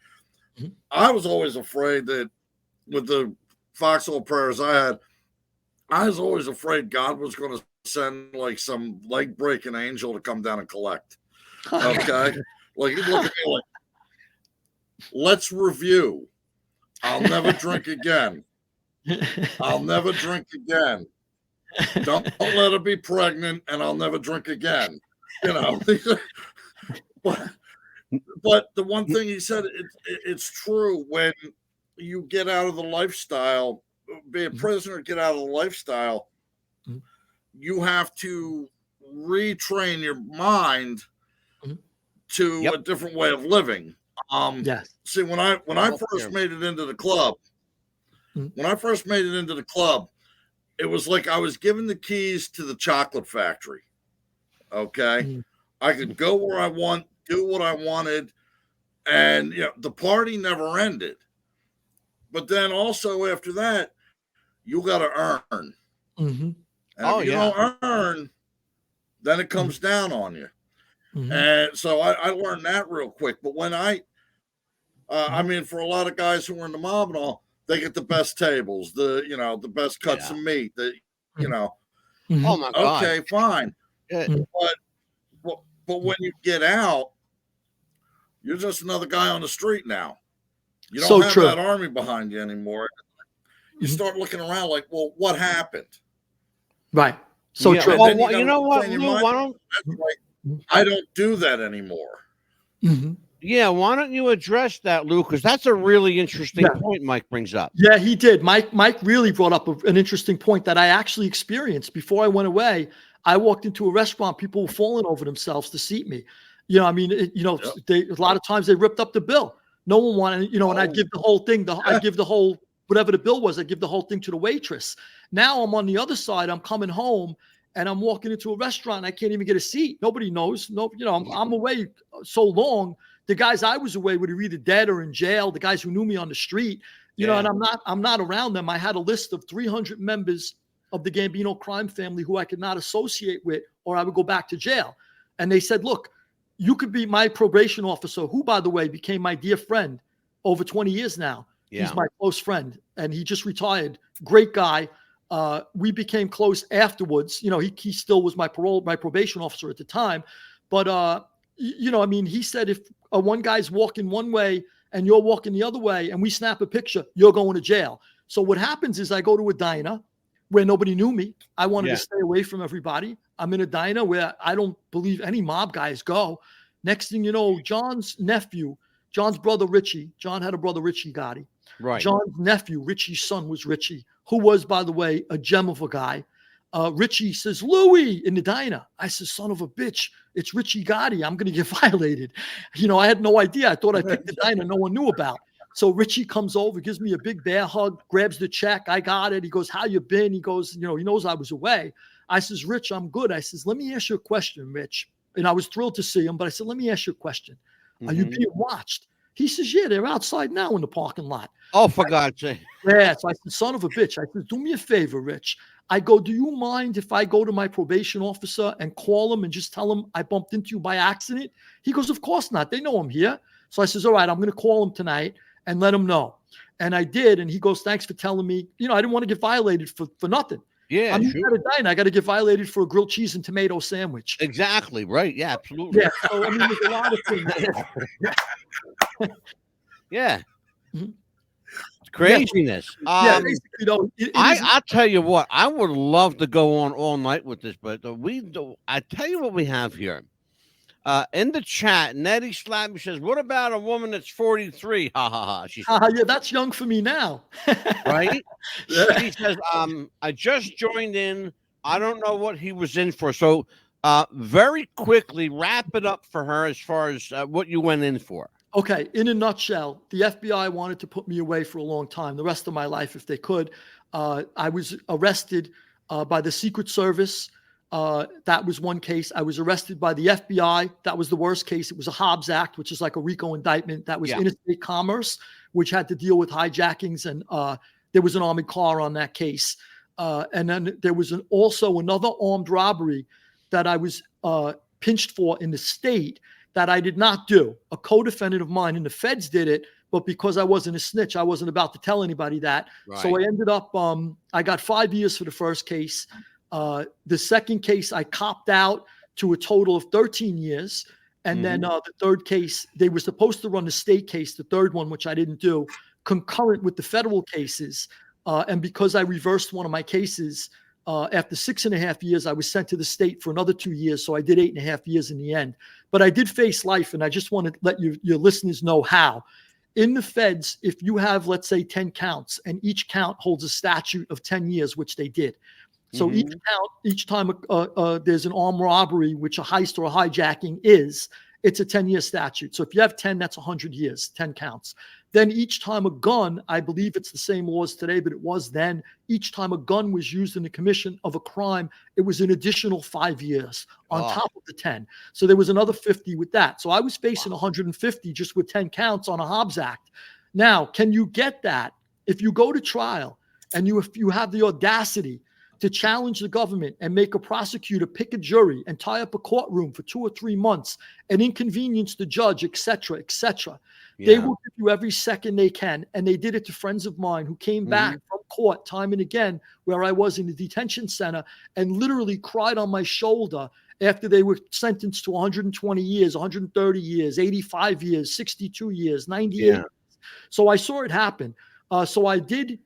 I was always afraid that with the foxhole prayers I was always afraid God was going to send like some leg breaking angel to come down and collect. Okay. Like you look at me like, let's review. I'll never drink again. I'll never drink again. Don't let her be pregnant, and I'll never drink again. But the one thing he said, it's true. When you get out of the lifestyle, be a prisoner, get out of the lifestyle, you have to retrain your mind to a different way of living. See, when I first made it into the club, it was like I was given the keys to the chocolate factory. Okay. I could go where I want, do what I wanted. And the party never ended. But then also after that, you got to earn. And if you don't earn, then it comes down on you. And so I learned that real quick. But when I mean, for a lot of guys who were in the mob and all, they get the best tables, the best cuts of meat, oh my God. Okay, fine. But when you get out, you're just another guy on the street now. You don't have that army behind you anymore. You start looking around like, well, what happened? Right. So true. Well, you know what, Lou, I don't do that anymore. Yeah, why don't you address that, Lou? Because that's a really interesting point Mike brings up. Yeah, he did. Mike really brought up an interesting point that I actually experienced before I went away. I walked into a restaurant, people were falling over themselves to seat me. A lot of times they ripped up the bill. No one wanted, and I'd give the whole thing, I'd give the whole, whatever the bill was, I'd give the whole thing to the waitress. Now I'm on the other side, I'm coming home, and I'm walking into a restaurant, and I can't even get a seat. Nobody knows. I'm away so long. The guys I was away with are either dead or in jail. The guys who knew me on the street, and I'm not around them. I had a list of 300 members of the Gambino crime family who I could not associate with, or I would go back to jail. And they said, look, you could be my probation officer, who, by the way, became my dear friend over 20 years now. He's my close friend, and he just retired. Great guy. We became close afterwards. He still was my probation officer at the time. But, he said, if one guy's walking one way and you're walking the other way and we snap a picture, you're going to jail. So what happens is I go to a diner where nobody knew me. I wanted to stay away from everybody. I'm in a diner where I don't believe any mob guys go. Next thing you know, John's brother, Richie. John had a brother, Richie Gotti. Right. John's nephew, Richie's son, was Richie, who was, by the way, a gem of a guy. Richie says, Louie, in the diner. I says, son of a bitch, it's Richie Gotti. I'm going to get violated. I had no idea. I thought I picked the diner no one knew about. So Richie comes over, gives me a big bear hug, grabs the check. I got it. He goes, how you been? He goes, he knows I was away. I says, Rich, I'm good. I says, let me ask you a question, Rich. And I was thrilled to see him, but I said, let me ask you a question. Are you being watched? He says, yeah, they're outside now in the parking lot. Oh, for God's sake. Yeah. So I said, son of a bitch. I said, do me a favor, Rich. I go, do you mind if I go to my probation officer and call him and just tell him I bumped into you by accident? He goes, of course not. They know I'm here. So I says, all right, I'm going to call him tonight and let him know. And I did. And he goes, thanks for telling me. I didn't want to get violated for nothing. Yeah, I'm sure. at a diner. I got to get violated for a grilled cheese and tomato sandwich. Exactly. Right. Yeah, absolutely. Yeah. So, there's a lot of things. Yeah. Mhm. Craziness. Basically, I'll tell you what, I would love to go on all night with this, but I tell you what we have here. In the chat, Nettie Slabby says, what about a woman that's 43? Ha ha ha. She says, yeah, that's young for me now. right? She says, I just joined in. I don't know what he was in for. So very quickly, wrap it up for her as far as what you went in for. Okay, in a nutshell, the FBI wanted to put me away for a long time, the rest of my life if they could. I was arrested by the Secret Service. That was one case. I was arrested by the FBI. That was the worst case. It was a Hobbs Act, which is like a RICO indictment. That was interstate commerce, which had to deal with hijackings. And there was an armored car on that case. And then there was also another armed robbery that I was pinched for in the state that I did not do. A co-defendant of mine and the feds did it, but because I wasn't a snitch, I wasn't about to tell anybody that. Right. So I ended up, I got 5 years for the first case. The second case, I copped out to a total of 13 years. And then the third case, they were supposed to run the state case, the third one, which I didn't do, concurrent with the federal cases. And because I reversed one of my cases, after 6.5 years, I was sent to the state for another 2 years. So I did 8.5 years in the end. But I did face life, and I just want to let your listeners know how. In the feds, if you have, let's say, 10 counts, and each count holds a statute of 10 years, which they did. So each time there's an armed robbery, which a heist or a hijacking is, it's a 10-year statute. So if you have 10, that's 100 years, 10 counts. Then each time a gun, I believe it's the same laws today, but it was then, each time a gun was used in the commission of a crime, it was an additional 5 years on top of the 10. So there was another 50 with that. So I was facing 150 just with 10 counts on a Hobbs Act. Now, can you get that if you go to trial and if you have the audacity to challenge the government and make a prosecutor pick a jury and tie up a courtroom for 2 or 3 months and inconvenience the judge, et cetera, et cetera. They will give you every second they can. And they did it to friends of mine who came back from court time and again, where I was in the detention center, and literally cried on my shoulder after they were sentenced to 120 years, 130 years, 85 years, 62 years, 98 years. So I saw it happen. So I did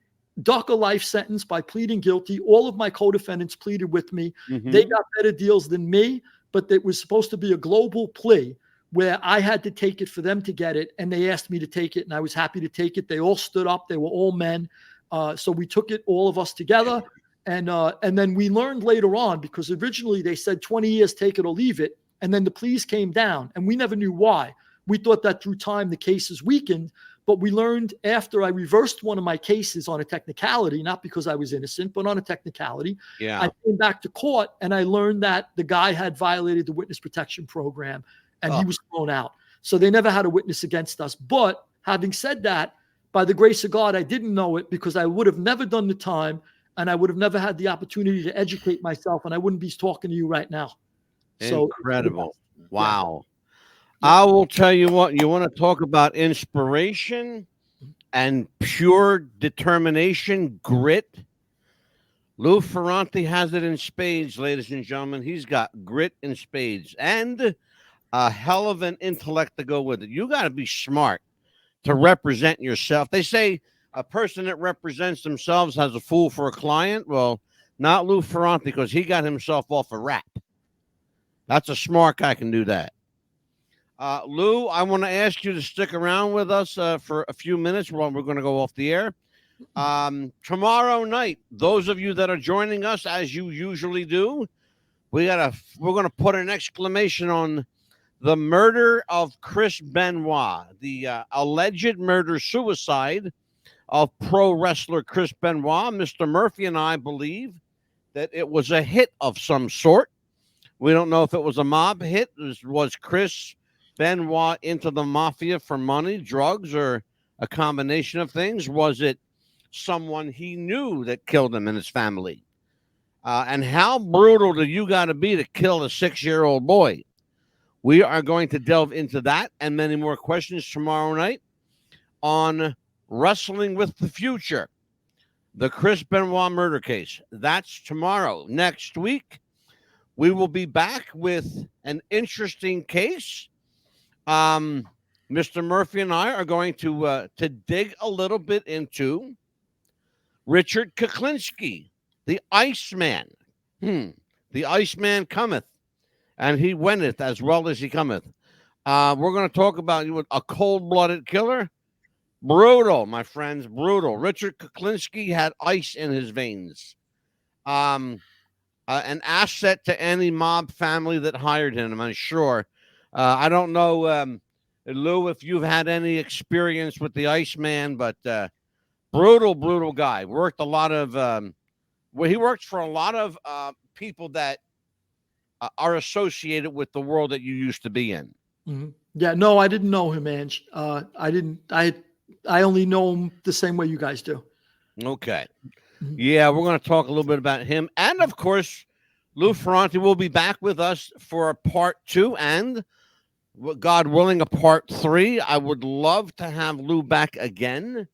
duck a life sentence by pleading guilty. All of my co-defendants pleaded with me. They got better deals than me, but it was supposed to be a global plea where I had to take it for them to get it. And they asked me to take it, and I was happy to take it. They all stood up. They were all men. So we took it, all of us together. And then we learned later on, because originally they said 20 years, take it or leave it. And then the pleas came down, and we never knew why. We thought that through time, the cases weakened. But we learned after I reversed one of my cases on a technicality, not because I was innocent, but on a technicality. I came back to court, and I learned that the guy had violated the witness protection program, and he was thrown out. So they never had a witness against us. But having said that, by the grace of God, I didn't know it, because I would have never done the time, and I would have never had the opportunity to educate myself, and I wouldn't be talking to you right now. Incredible. Wow. I will tell you what, you want to talk about inspiration and pure determination, grit. Lou Ferrante has it in spades, ladies and gentlemen. He's got grit in spades and a hell of an intellect to go with it. You got to be smart to represent yourself. They say a person that represents themselves has a fool for a client. Well, not Lou Ferrante, because he got himself off a rap. That's a smart guy can do that. Lou, I want to ask you to stick around with us for a few minutes while we're going to go off the air. Tomorrow night, those of you that are joining us as you usually do, we're going to put an exclamation on the murder of Chris Benoit, the alleged murder-suicide of pro wrestler Chris Benoit. Mr. Murphy and I believe that it was a hit of some sort. We don't know if it was a mob hit. Was Chris Benoit into the mafia for money, drugs, or a combination of things? Was it someone he knew that killed him and his family? And how brutal do you got to be to kill a 6-year-old boy? We are going to delve into that and many more questions tomorrow night on Wrestling with the Future, the Chris Benoit murder case. That's tomorrow. Next week, we will be back with an interesting case. Mr. Murphy and I are going to dig a little bit into Richard Kuklinski, the Iceman. The Iceman cometh, and he wenteth as well as he cometh. We're going to talk about a cold-blooded killer. Brutal, my friends, brutal. Richard Kuklinski had ice in his veins. An asset to any mob family that hired him, I'm sure. I don't know, Lou, if you've had any experience with the Iceman, but brutal guy. Worked a lot of, he worked for a lot of people that are associated with the world that you used to be in. Mm-hmm. Yeah, no, I didn't know him, Ange. I only know him the same way you guys do. Okay. Yeah, we're going to talk a little bit about him. And, of course, Lou Ferrante will be back with us for a part 2 and, God willing, a part 3. I would love to have Lou back again.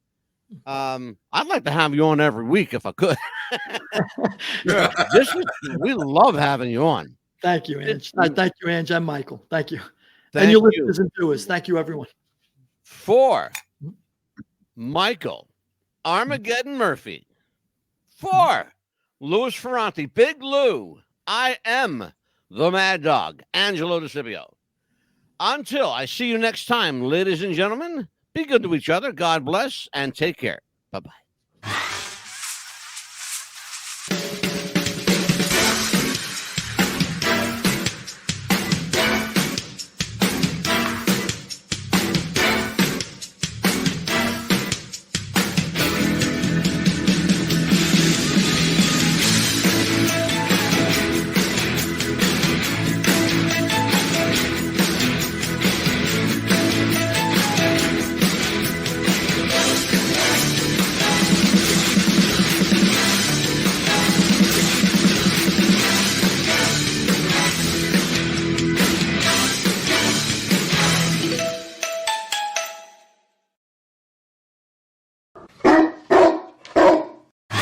I'd like to have you on every week if I could. We love having you on. Thank you, Ange. Thank you, Ange and Michael. Thank you. Thank your listeners and viewers. Thank you, everyone. For Michael Armageddon Murphy, for Louis Ferrante, Big Lou, I am the Mad Dog, Angelo DeCipio. Until I see you next time, ladies and gentlemen, be good to each other. God bless and take care. Bye-bye.